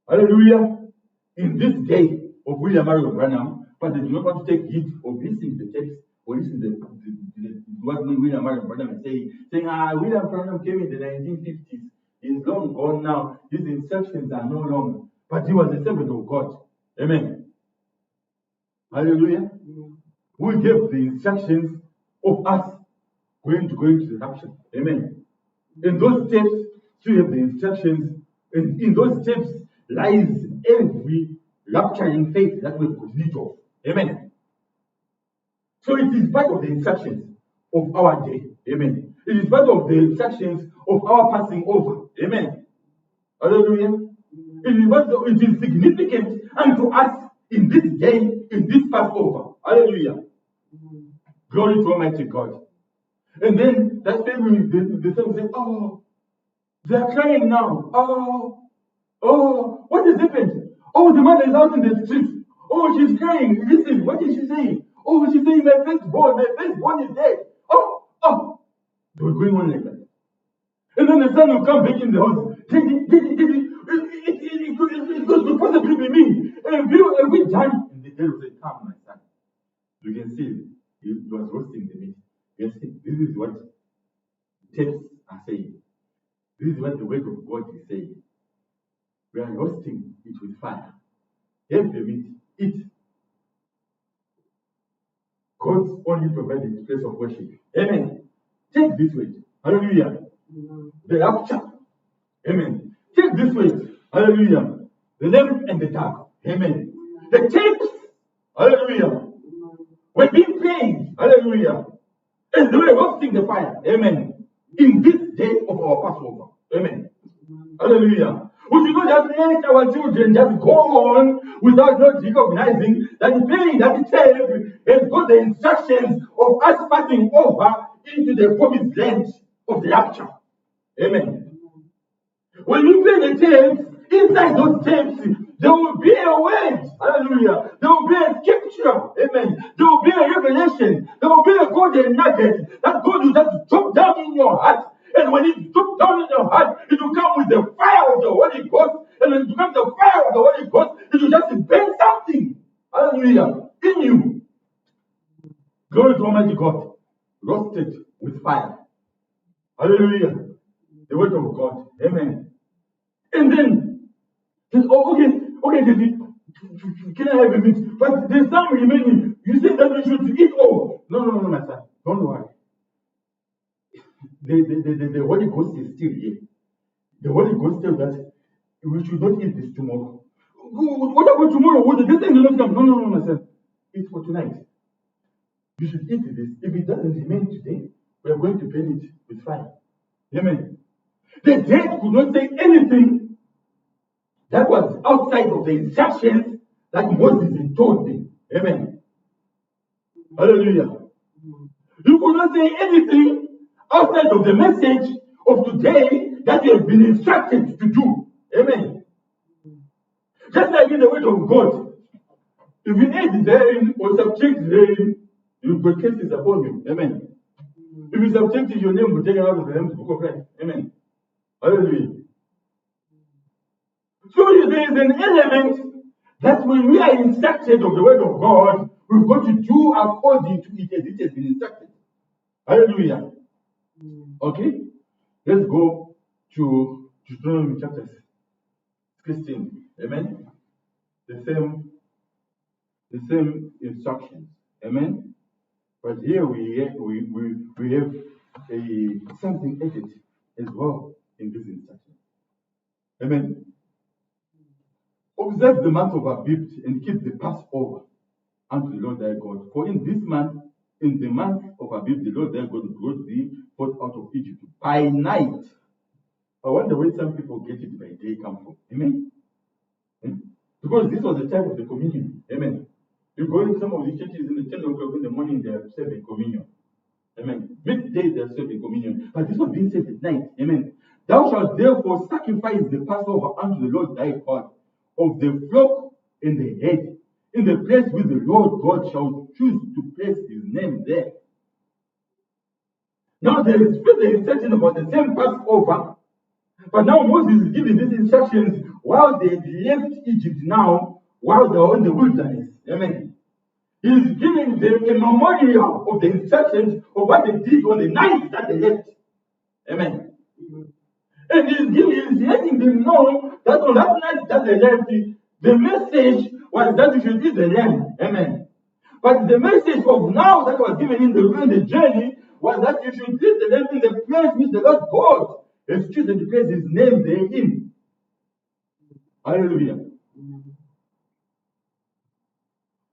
Hallelujah. In this day of William Marion Branham, but they do not want to take heed of listening to the text or listen to what William Marion Branham is saying, William Branham came in the 1950s. He's long gone now. His instructions are no longer. But he was a servant of God. Amen. Hallelujah. We gave the instructions of us going to the rapture. Amen. In those steps, we have the instructions, and in those steps lies every rapturing faith that we've got need of. Amen. So it is part of the instructions of our day. Amen. It is part of the instructions of our passing over. Amen. Hallelujah. It is significant unto us in this day, in this Passover. Hallelujah. Glory to Almighty God. And then that family, the son said, they are crying now. What has happened? The mother is out in the street. She's crying. Listen, what is she saying? She's saying, my firstborn is dead. They were going on like that. And then the son will come back in the house. It could possibly be me. Have we done? And the dad will say, come, my son. You can see he was roasting the meat. You can see this is what texts are saying. This is what the word of God is saying. We are roasting it with fire. Have the meat, eat. God's only provided place of worship. Amen. Take this way. Hallelujah. The rapture. Amen. Take this way. Hallelujah. The lamb and the dove. Amen. The tapes. Hallelujah. Were being played. Hallelujah. And they were roasting the fire. Amen. In this day of our Passover. Amen. Hallelujah. We should not just let our children just go on without not recognizing that the playing that the tape has got the instructions of us passing over into the promised land of the rapture. Amen. When you play the tapes, inside those tapes, there will be a word. Hallelujah. There will be a scripture. Amen. There will be a revelation. There will be a golden nugget that God will just drop down in your heart. And when it drops down in your heart, it will come with the fire of the Holy Ghost. And when it becomes the fire of the Holy Ghost, it will just burn something. Hallelujah. In you. Glory to Almighty God. Roasted with fire. Hallelujah. The word of God. Amen. And then, okay, David, can I have a meat? But there's some remaining. You said that we should eat all. No, my son. Don't worry. The Holy Ghost is still here. The Holy Ghost tells that we should not eat this tomorrow. What about tomorrow? This thing will not come. No, my son. It's for tonight. You should eat this. If it doesn't remain today, we are going to burn it with fire. Amen. The dead could not say anything that was outside of the instructions that Moses had told them. Amen. Hallelujah. You could not say anything outside of the message of today that you have been instructed to do. Amen. Just like in the word of God, if you add therein or subtract therein, you will cast it upon you. Amen. If you subtract it, your name will be taken out of the Lamb's book of life. Amen. Hallelujah. So there is an element that when we are instructed of the word of God, we've got to do according to it as it has been instructed. Hallelujah. Okay? Let's go to Deuteronomy chapter 16. Amen. The same instructions. Amen. But here we have something added as well in this instruction. Amen. Observe the month of Abib and keep the Passover unto the Lord thy God. For in this month In the month of Abib, the Lord thy God brought thee forth out of Egypt by night. I wonder where some people get it by day come from. Amen. Because this was the time of the communion. Amen. You go in some of the churches in the 10 o'clock in the morning, they are serving communion. Amen. Midday they are serving communion. But this was being said at night. Amen. Thou shalt therefore sacrifice the Passover unto the Lord thy God of the flock and the head in the place where the Lord God shall choose to place his name there. Now there is further instruction about the same Passover, but now Moses is giving these instructions while they left Egypt now, while they are in the wilderness. Amen. He's giving them a memorial of the instructions of what they did on the night that they left. Amen. And he's letting them know that on that night that they left, the message was that you should eat the lamb. Amen. But the message of now that was given in the journey was that you should eat the lamb in the place which the Lord God has chosen to place his name therein. Hallelujah.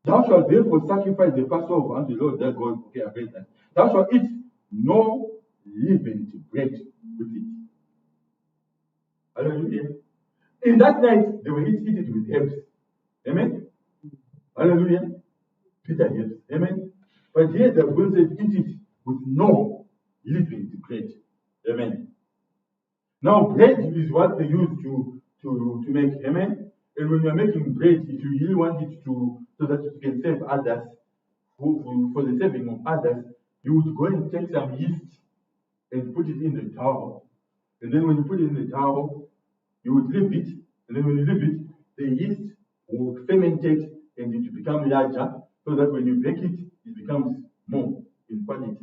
Thou shalt therefore sacrifice the Passover unto the Lord thy God. Okay, I read that. Thou shalt eat no leavened bread with it. Hallelujah. In that night, they will eat it with herbs. Amen. Hallelujah. Bitter herbs. Amen. But here the Bible says, eat it with no leavened bread. Amen. Now, bread is what they use to make. Amen. And when you're making bread, if you really want it to, so that you can serve others, for the serving of others, you would go and take some yeast and put it in the jar. And then when you put it in the jar, you would leave it. And then when you leave it, the yeast will fermentate and it will become larger, so that when you bake it, it becomes more in quality.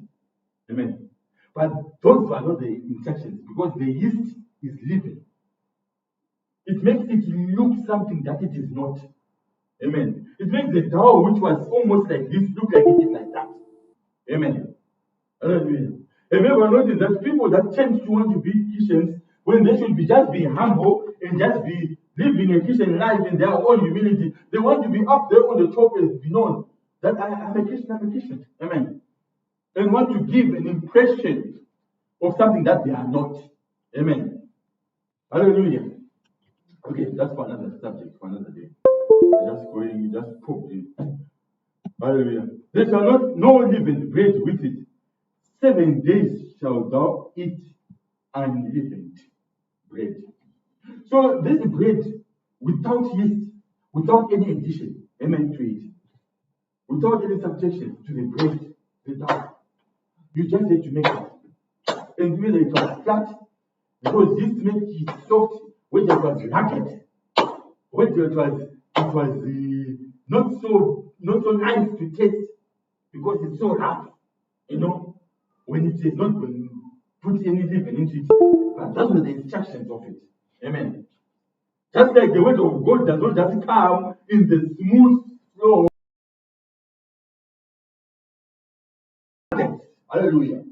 Amen. But those are not the instructions, because the yeast is living. It makes it look something that it is not. Amen. It makes the dough, which was almost like this, look like it is like that. Amen. Hallelujah. Have you ever noticed that people that tend to want to be Christians, when they should be just be humble and just be living a Christian life in their own humility, they want to be up there on the top and be known that I'm a Christian, I'm a Christian. Amen. And want to give an impression of something that they are not. Amen. Hallelujah. Okay, that's for another subject, for another day. You just poked in. Hallelujah. There shall not no leavened bread with it. 7 days shall thou eat unleavened bread. So this bread without yeast, without any addition, amen, to it, without any subjection to the bread, the dough. You just need to make it. And whether it was flat, because yeast makes it soft, whether it was ragged, whether it was not so nice to taste, because it's so rough, when it is not been put any leaven into it. But those were the instructions of it. Amen. Just like the word of God does not just come in the smooth flow. Hallelujah.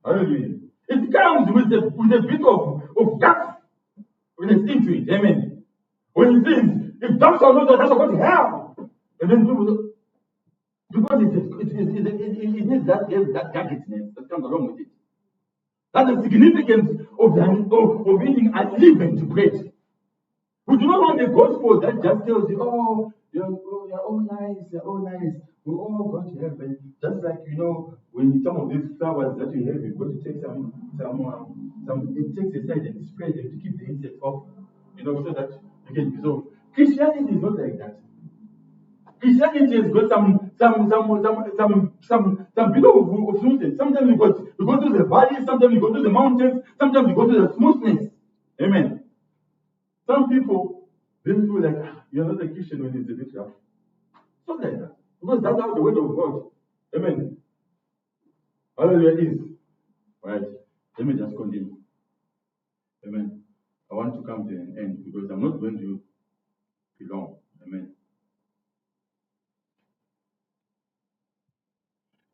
Hallelujah. It comes with a bit of guts with a sting to it. Amen. When it says, if thou shalt not, thou shalt go to hell. And then people say, because it needs that guggedness that comes along with it. That's the significance of eating unleavened bread. We do not want the gospel that just tells you, oh, you're all nice, we're all going to heaven. Just like, when some of these flowers that you have, you've got to take some insecticide and spray them to keep the insects off, so that you can preserve. Christianity is not like that. Christianity has got some bit of smoothness. Sometimes you go to the valleys, sometimes you go to the mountains, sometimes you go to the smoothness. Amen. Some people, they feel like you're not a Christian when it's a bit rough. Something like that. Because that's how the word of God, amen, hallelujah, is. Right? Let me just continue. Amen. I want to come to an end because I'm not going to be long. Amen.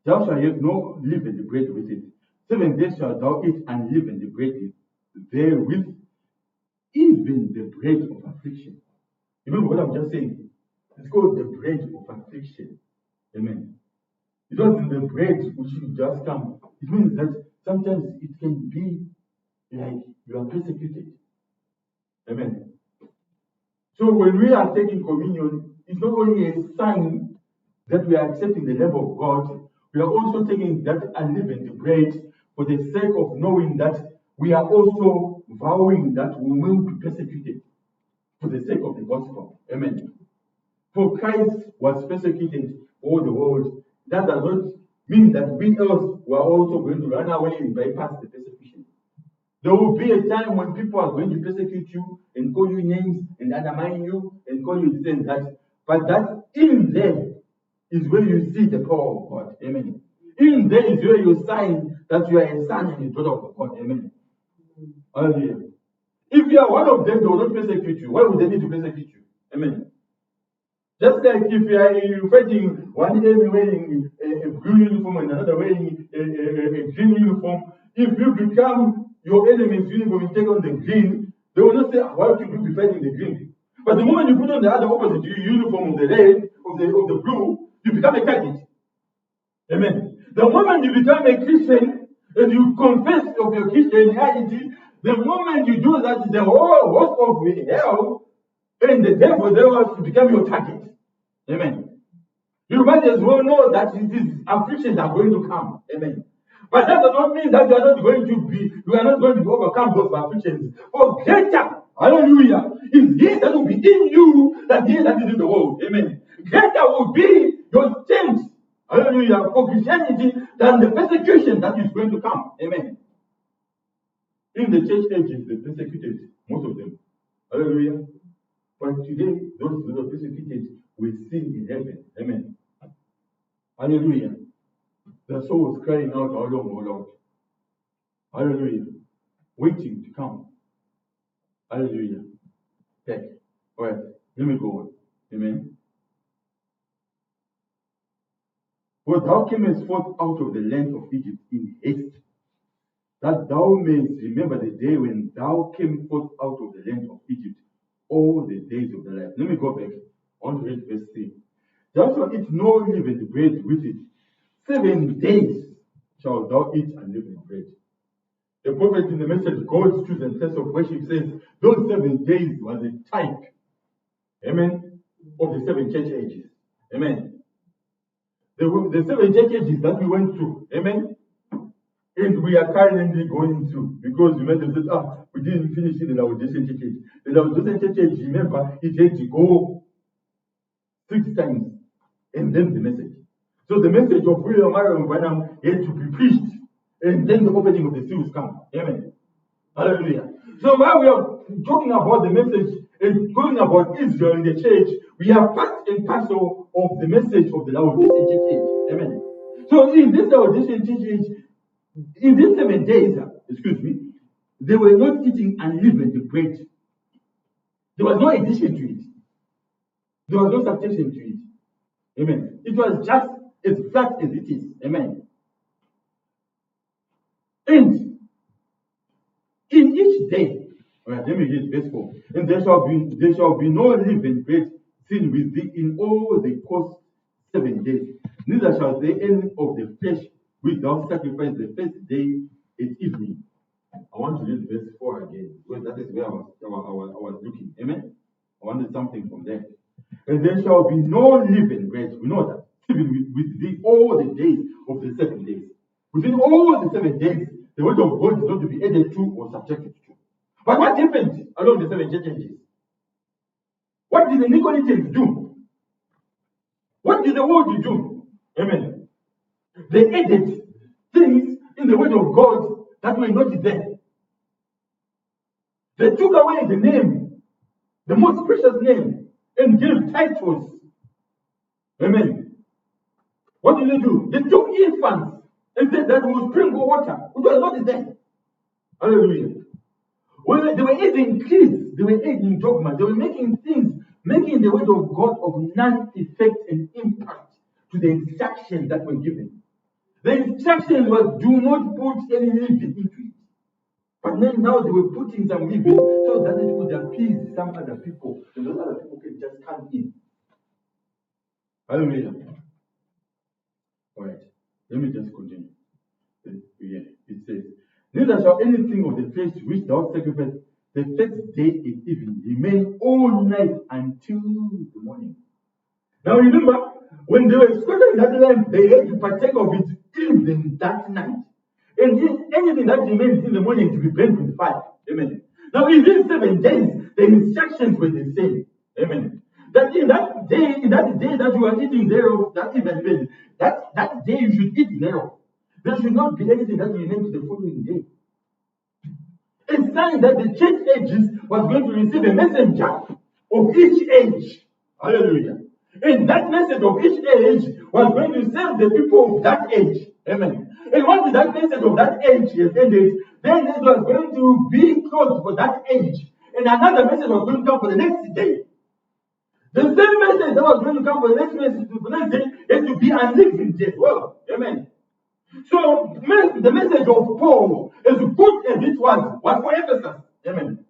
Thou shalt have no leavened bread with it. 7 days shalt thou eat unleavened bread therewith, even the bread of affliction. You remember what I'm just saying? It's called the bread of affliction. Amen. It wasn't the bread which should just come. It means that sometimes it can be like you are persecuted. Amen. So when we are taking communion, it's not only a sign that we are accepting the love of God, we are also taking that unleavened bread for the sake of knowing that we are also vowing that we will be persecuted for the sake of the gospel. Amen. For Christ was persecuted for the world. That does not mean that we else were also going to run away and bypass the persecution. There will be a time when people are going to persecute you and call you names and undermine you and call you this and that. But that in there is where you see the power of God. Amen. In there is where you sign that you are a son and a daughter of God. Amen. Hallelujah. If you are one of them, they will not persecute you. Why would they need to persecute you? Amen. Just like if you are fighting one enemy wearing a blue uniform and another wearing a green uniform, if you become your enemy's uniform and take on the green, they will not say, why should you be fighting the green? But the moment you put on the other opposite uniform of the red, of the blue, you become a target. Amen. The moment you become a Christian and you confess of your Christianity, the moment you do that, the whole host of hell and the devil, they will become your target. Amen. You might as well know that these afflictions are going to come. Amen. But that does not mean that you are not going to overcome those afflictions. For greater, hallelujah, is he that will be in you than he that is in the world. Amen. Greater will be your strength, hallelujah, for Christianity than the persecution that is going to come. Amen. In the church ages, they persecuted most of them. Hallelujah. But today, those who are persecuted will sing in heaven. Amen. Hallelujah. The soul was crying out, "How long, O Lord?" Hallelujah. Waiting to come. Hallelujah. Okay. All right. Let me go on. Amen. For thou camest forth out of the land of Egypt in haste, that thou mayest remember the day when thou came forth out of the land of Egypt, all the days of thy life. Let me go back. I want to read verse 3. Thou shalt eat no leavened bread with it. 7 days shalt thou eat unleavened bread. The prophet in the message, God's chosen place of worship, says those 7 days was a type, amen, of the 7 church ages. Amen. The 7 church ages that we went through, amen, and we are currently going through, because you might have said, we didn't finish in the Laodicean church age. The Laodicean church age, remember, it had to go 6 times and then the message. So the message of William Marion Branham had to be preached, and then the opening of the seals come. Amen. Hallelujah. So while we are talking about the message and talking about Israel in the church, we are part and parcel of the message of the Laodicean church age. Amen. So in this Laodicean church age, in these 7 days, they were not eating unleavened bread. There was no addition to it. There was no subtraction to it. Amen. It was just as flat as it is. Amen. And in each day, all right, let me read verse 4. And there shall be no leavened bread seen with thee in all the course 7 days. Neither shall there any of the flesh which thou sacrifice the first day at evening. I want to read verse 4 again, because that is where I was looking. Amen. I wanted something from there. And there shall be no leavened bread. We know that. Even with thee all the days of the 7 days. Within all the 7 days, the word of God is not to be added to or subjected to. But what happened along the 7 churches? What did the Nicolaitans do? What did the world do? Amen. They added things in the word of God that were not there. They took away the name, the most precious name, and gave titles. Amen. What did they do? They took infants and said that we will sprinkle water, which was not there. Hallelujah. Well, they were adding creeds, they were adding dogmas, they were making the word of God of none effect and impact to the instructions that were given. The instruction was, do not put any leaven into it. But then now they were putting some leaven so that it would appease some other people, and those other people can just come in. Hallelujah. All right. Let me just continue. Yeah, it says, neither shall anything of the flesh which thou sacrifice the first day in evening remain all night until the morning. Now remember, when they were squattering that land, they had to partake of it even that night. And anything that remains in the morning to be burnt with fire. Amen. Now in these 7 days, the instructions were the same. Amen. That in that day that you are eating thereof, that even that day you should eat thereof. There should not be anything that remains the following day. A sign that the church ages was going to receive a messenger of each age. Hallelujah. And that message of each age was going to save the people of that age. Amen. And once that message of that age has ended, then it was going to be closed for that age. And another message was going to come for the next day. The same message that was going to come for the next day had to be unleavened as well. Amen. So the message of Paul, as good as it was for Ephesus. Amen.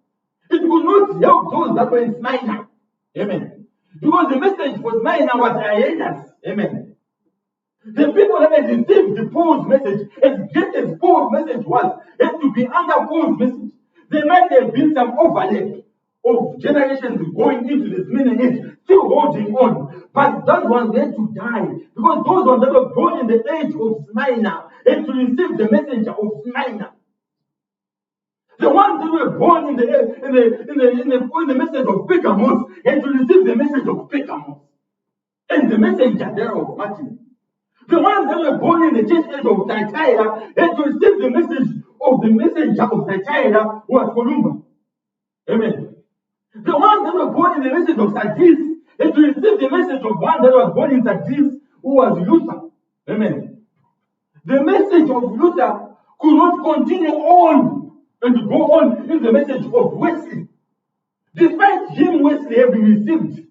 It could not help those that were in Smyrna. Amen. Because the message for Smyrna was Aeneas. Amen. The people that had received Paul's message, as great as Paul's message was, had to be under Paul's message. There might have been some overlap of generations going into this Smyrna age, still holding on. But that one had to die. Because those ones that were born in the age of Smyrna had to receive the messenger of Smyrna. The ones that were born in the message of Pergamos had to receive the message of Pergamos. And the messenger thereof, Martin. The ones that were born in the church age of Thyatira had to receive the message of the messenger of Thyatira, who was Columba. Amen. The ones that were born in the message of Sardis had to receive the message of one that was born in Sardis, who was Luther. Amen. The message of Luther could not continue on and go on in the message of Wesley. Despite him, Wesley having received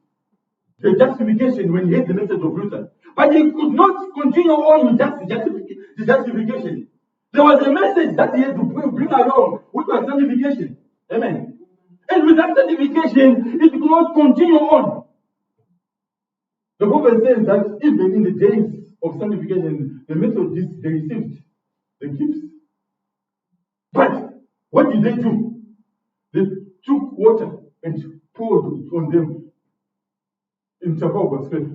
the justification when he heard the message of Luther. But he could not continue on with the justification. There was a message that he had to bring along, which was sanctification. Amen. And with that sanctification, it could not continue on. The prophet says that even in the days of sanctification, the Methodists, they received the gifts. But what did they do? They took water and poured on them in Trafalgar Square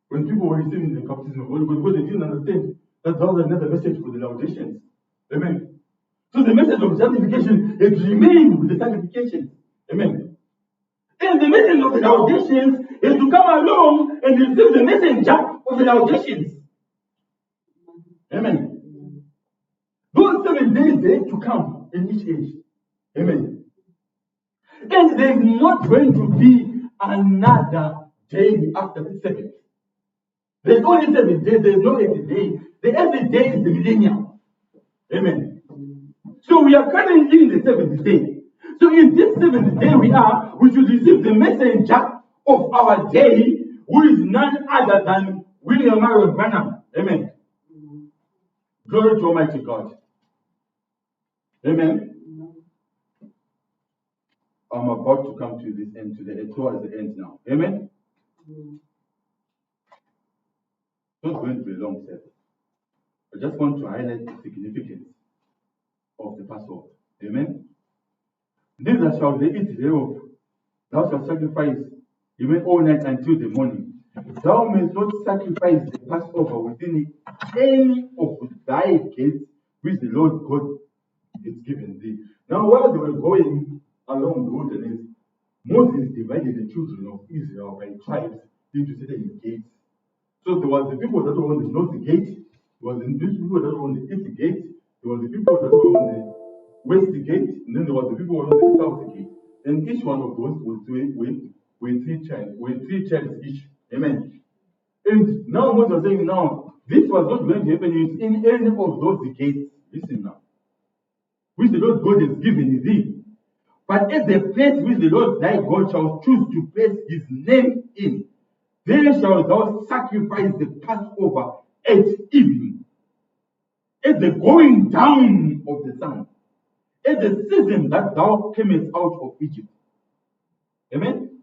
when people were receiving the baptism of the Holy Ghost, because they didn't understand that that was another message for the Laodiceans. Amen. So the message of sanctification had remained with the sanctification. Amen. And the message of the Laodiceans had to come along and receive the messenger of the Laodiceans. Amen. Those 7 days they had to come in each age. Amen. And there is not going to be another day after the 7th. There's only 7 days, there's no 8th day. The 8th day is the millennium. Amen. So we are currently in the 7th day. So in this 7th day we should receive the messenger of our day, who is none other than William Marion Branham. Amen. Glory to Almighty God. Amen. I'm about to come to this end, towards the end now. Amen. It's not going to be a long service. I just want to highlight the significance of the Passover. Amen. Neither shall they eat thereof. Thou shalt sacrifice even all night until the morning. Thou mayst not sacrifice the Passover within any of thy gates which the Lord God has given thee. Now, while they were going along the wilderness, Moses divided the children of Israel by tribes into certain gates. So there was the people that were on the north gate, there was the people that were on the east gate, there was the people that were on the west gate, and then there was the people that were on the south gate. And each one of those was with three chairs each. Amen. And now Moses was saying, now, this was not going to happen in any of those gates. Listen now. Which the Lord God has given thee. But at the place which the Lord thy God shall choose to place his name in, there shalt thou sacrifice the Passover at evening, at the going down of the sun, at the season that thou camest out of Egypt. Amen.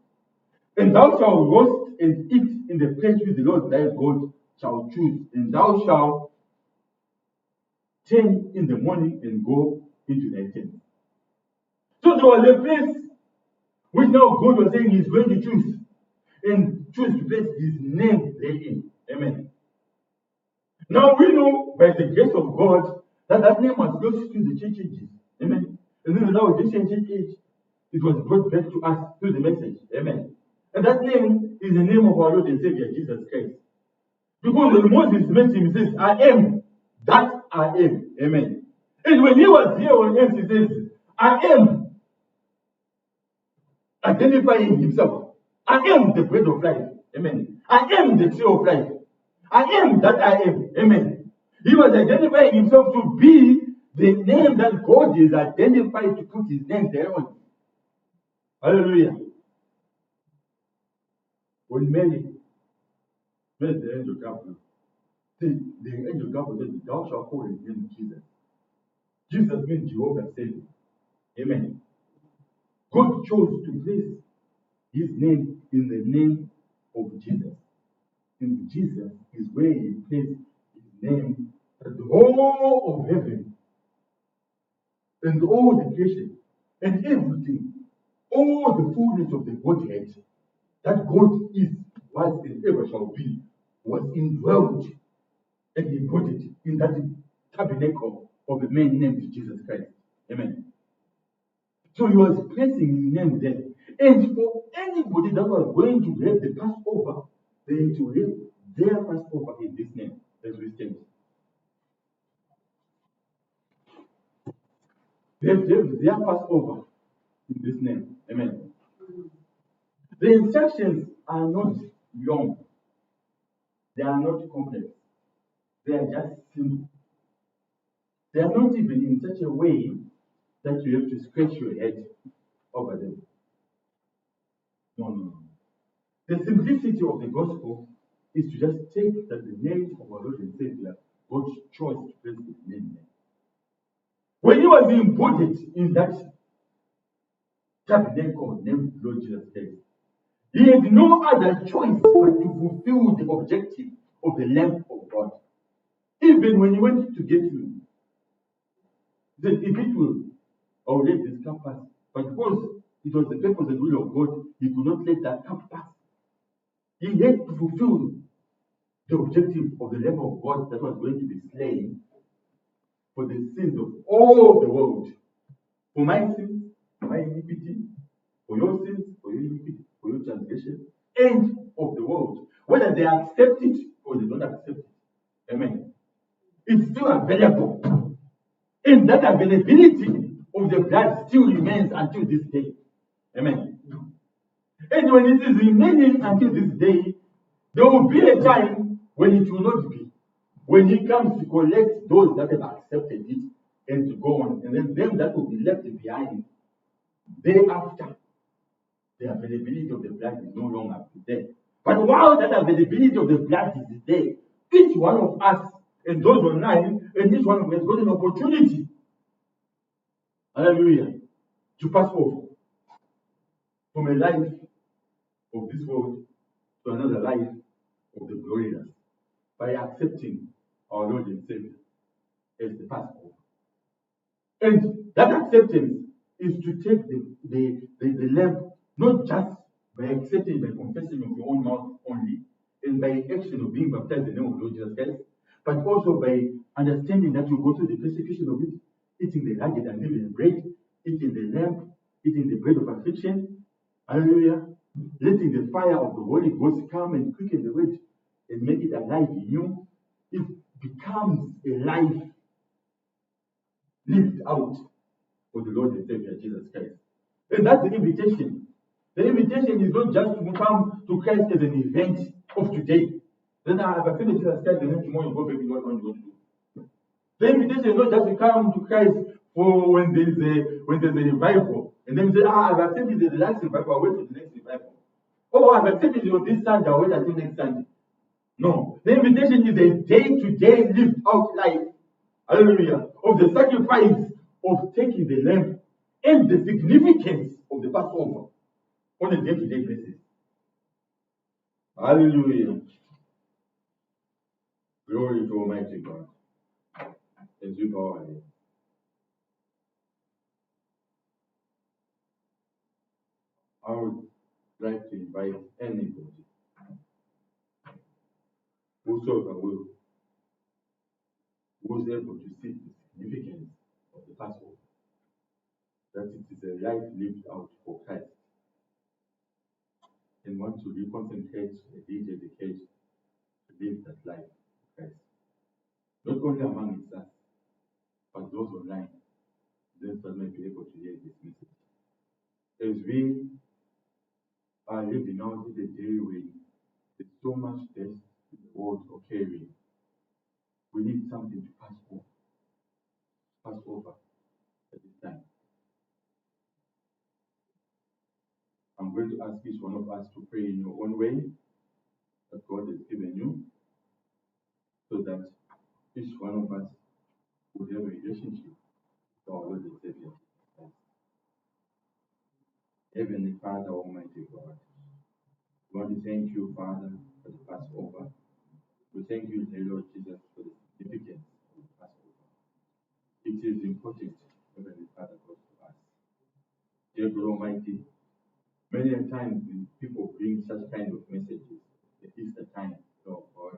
And thou shalt roast and eat in the place which the Lord thy God shalt choose, and thou shalt turn in the morning and go into thy tent. So there was a place which now God was saying He's going to choose, and choose to place His name therein. Amen. Now we know by the grace of God that that name was lost to the church ages. Amen. And then now this church age, it was brought back to us through the message. Amen. And that name is the name of our Lord and Savior Jesus Christ. Because when Moses met him, he says, I am that I am. Amen. And when he was here on earth, he says, I am, identifying himself. I am the bread of life. Amen. I am the tree of life. I am that I am. Amen. He was identifying himself to be the name that God is identified to put his name there on. Hallelujah. When Mary met the angel Gabriel, the angel Gabriel said, thou shalt call his name Jesus. Jesus means Jehovah Savior. Amen. God chose to place his name in the name of Jesus. And Jesus is where he placed his name at the whole of heaven and all the creation and everything, all the fullness of the Godhead that God is, was, and ever shall be, was indwelt and embodied in that tabernacle of a man named Jesus Christ. Amen. So he was placing his name there. And for anybody that was going to have the Passover, they had to have their Passover in this name, as we stand. They have to have their Passover in this name. Amen. The instructions are not long. They are not complex. They are just simple. They are not even in such a way that you have to scratch your head over them. No. The simplicity of the gospel is to just take that the name of our Lord and Savior, God chose to place his name there. When he was embodied in that tabernacle named Lord Jesus Christ, he had no other choice but to fulfill the objective of the Lamb of God. Even when he went to get him, he said, if it will, I will let this cup pass. But because it was the purpose and will of God, he could not let that cup pass. He had to fulfill the objective of the Lamb of God that was going to be slain for the sins of all the world. For my sins, for my iniquity, for your sins, for your iniquity, for your transgression, and of the world. Whether they accept it or they don't accept it. Amen. It's still available. And that availability of the blood still remains until this day. Amen. And when it is remaining until this day, there will be a time when it will not be. When he comes to collect those that have accepted it and to go on, and then them that will be left behind, thereafter, the availability of the blood is no longer there. But while that availability of the blood is there, each one of us, and those online, and each one of us has got an opportunity, hallelujah, to pass over from a life of this world to another life of the glorious by accepting our Lord and Savior as the Passover. And that acceptance is to take the lamb, not just by accepting, by confessing of your own mouth only, and by action of being baptized in the name of Lord Jesus Christ, but also by understanding that you go through the persecution of it, eating the ragged and living bread, eating the lamb, eating the bread of affliction, hallelujah, letting the fire of the Holy Ghost come and quicken the word and make it alive in you. It becomes a life lived out for the Lord and Savior Jesus Christ. And that's the invitation. The invitation is not just to come to Christ as an event of today. Then I have accepted Jesus Christ and then tomorrow you go back to what you want to do. The invitation is not just to come to Christ for when there's a revival. And then you say, I've accepted the last revival, I'll wait for the next revival. Oh, I've accepted it on this Sunday, I'll wait until next Sunday. No. The invitation is a day-to-day lived out life. Hallelujah. Of the sacrifice of taking the lamb and the significance of the Passover on a day-to-day basis. Hallelujah. Glory to Almighty God. As we bow our heads, I would like to invite anybody, whosoever will, who is able to see the significance of the Passover, that it is a life lived out for Christ, and want to reconcentrate and rededicate to live that life for Christ. Not only among us, but those online, those that may be able to hear this message. As we are living out in the day when there's so much death in the world occurring, we need something to pass over at this time. I'm going to ask each one of us to pray in your own way that God has given you, so that each one of us would have a relationship with our Lord and Savior. Heavenly Father, Almighty God, we want to thank you, Father, for the Passover. We thank you, dear Lord Jesus, for the significance of the Passover. It is important, Heavenly Father, God, to us. Dear God Almighty, many a times people bring such kind of messages at Easter time, Lord God,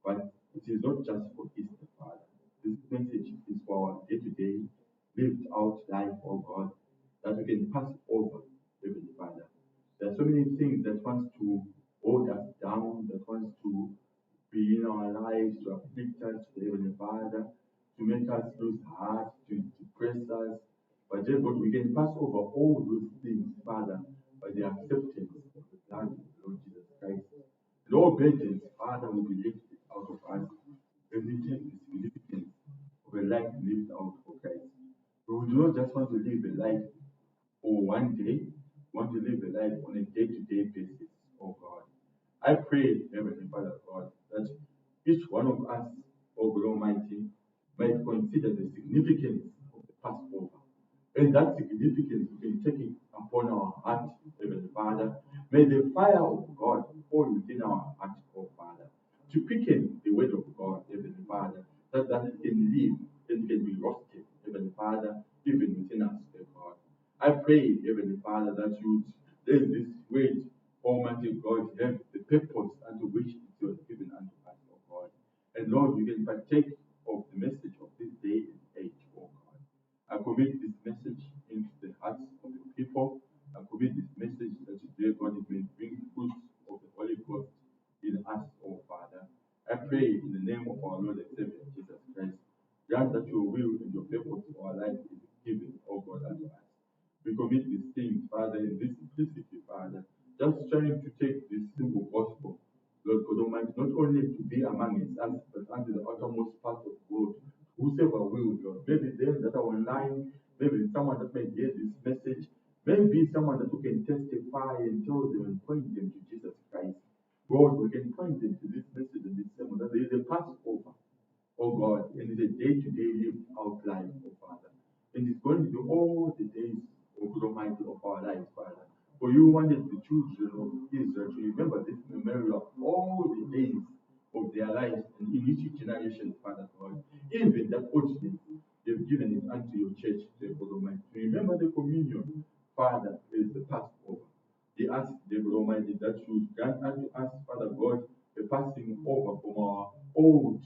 but it is not just for Easter, Father. This message is for our day-to-day, lived out life, oh God, that we can pass over, Heavenly Father. There are so many things that wants to hold us down, that wants to be in our lives, to afflict us, Heavenly Father, to make us lose heart, to depress us. But dear God, we can pass over all those things, Father, by the acceptance of the blood of the Lord Jesus Christ. And all burdens, Father, will be lifted out of us. And we take the significance of a life lived out for Christ. But we do not just want to live a life for one day, we want to live a life on a day-to-day basis, oh God. I pray, Heavenly Father God, that each one of us, oh God Almighty, might consider the significance of the Passover. And that significance we can take it upon our heart, Heavenly Father. May the fire of God fall within our heart, oh Father, to quicken the word of God, Heavenly Father, that it can live and can be roasted, Heavenly Father, even within us, oh God. I pray, Heavenly Father, that you let this word, Almighty God, have the purpose unto which it was given unto us, oh God. And Lord, we can partake of the message of this day and age, oh God. I commit this message into the hearts of the people. I commit this message that today, God, it may bring the fruits of the Holy Ghost in us, oh Father. I pray in the name of our Lord and Savior, Jesus Christ. Grant that your will and your purpose for our life is given, oh God, unto us. We commit these things, Father, in this simplicity, Father, just trying to take this simple gospel, Lord God Almighty, not only to be among us, but unto the uttermost part of the world, whosoever will, Lord. Maybe them that are online, maybe someone that may hear this message, maybe someone that we can testify and tell them and point them to Jesus Christ. God, we can point them to this message and this sermon, that there is a Passover, oh God, and it's a day-to-day lived out life, oh Father. And it's going to be all the days, oh God Almighty, of our lives, Father. For you wanted the children of Israel to remember this memorial of all the days of their lives and in each generation, Father God. Even that ordinance, you've given it unto your church, dear God Almighty. To remember the communion, Father, is the Passover. They ask, dear God Almighty, that you grant unto us, Father God, the passing over from our old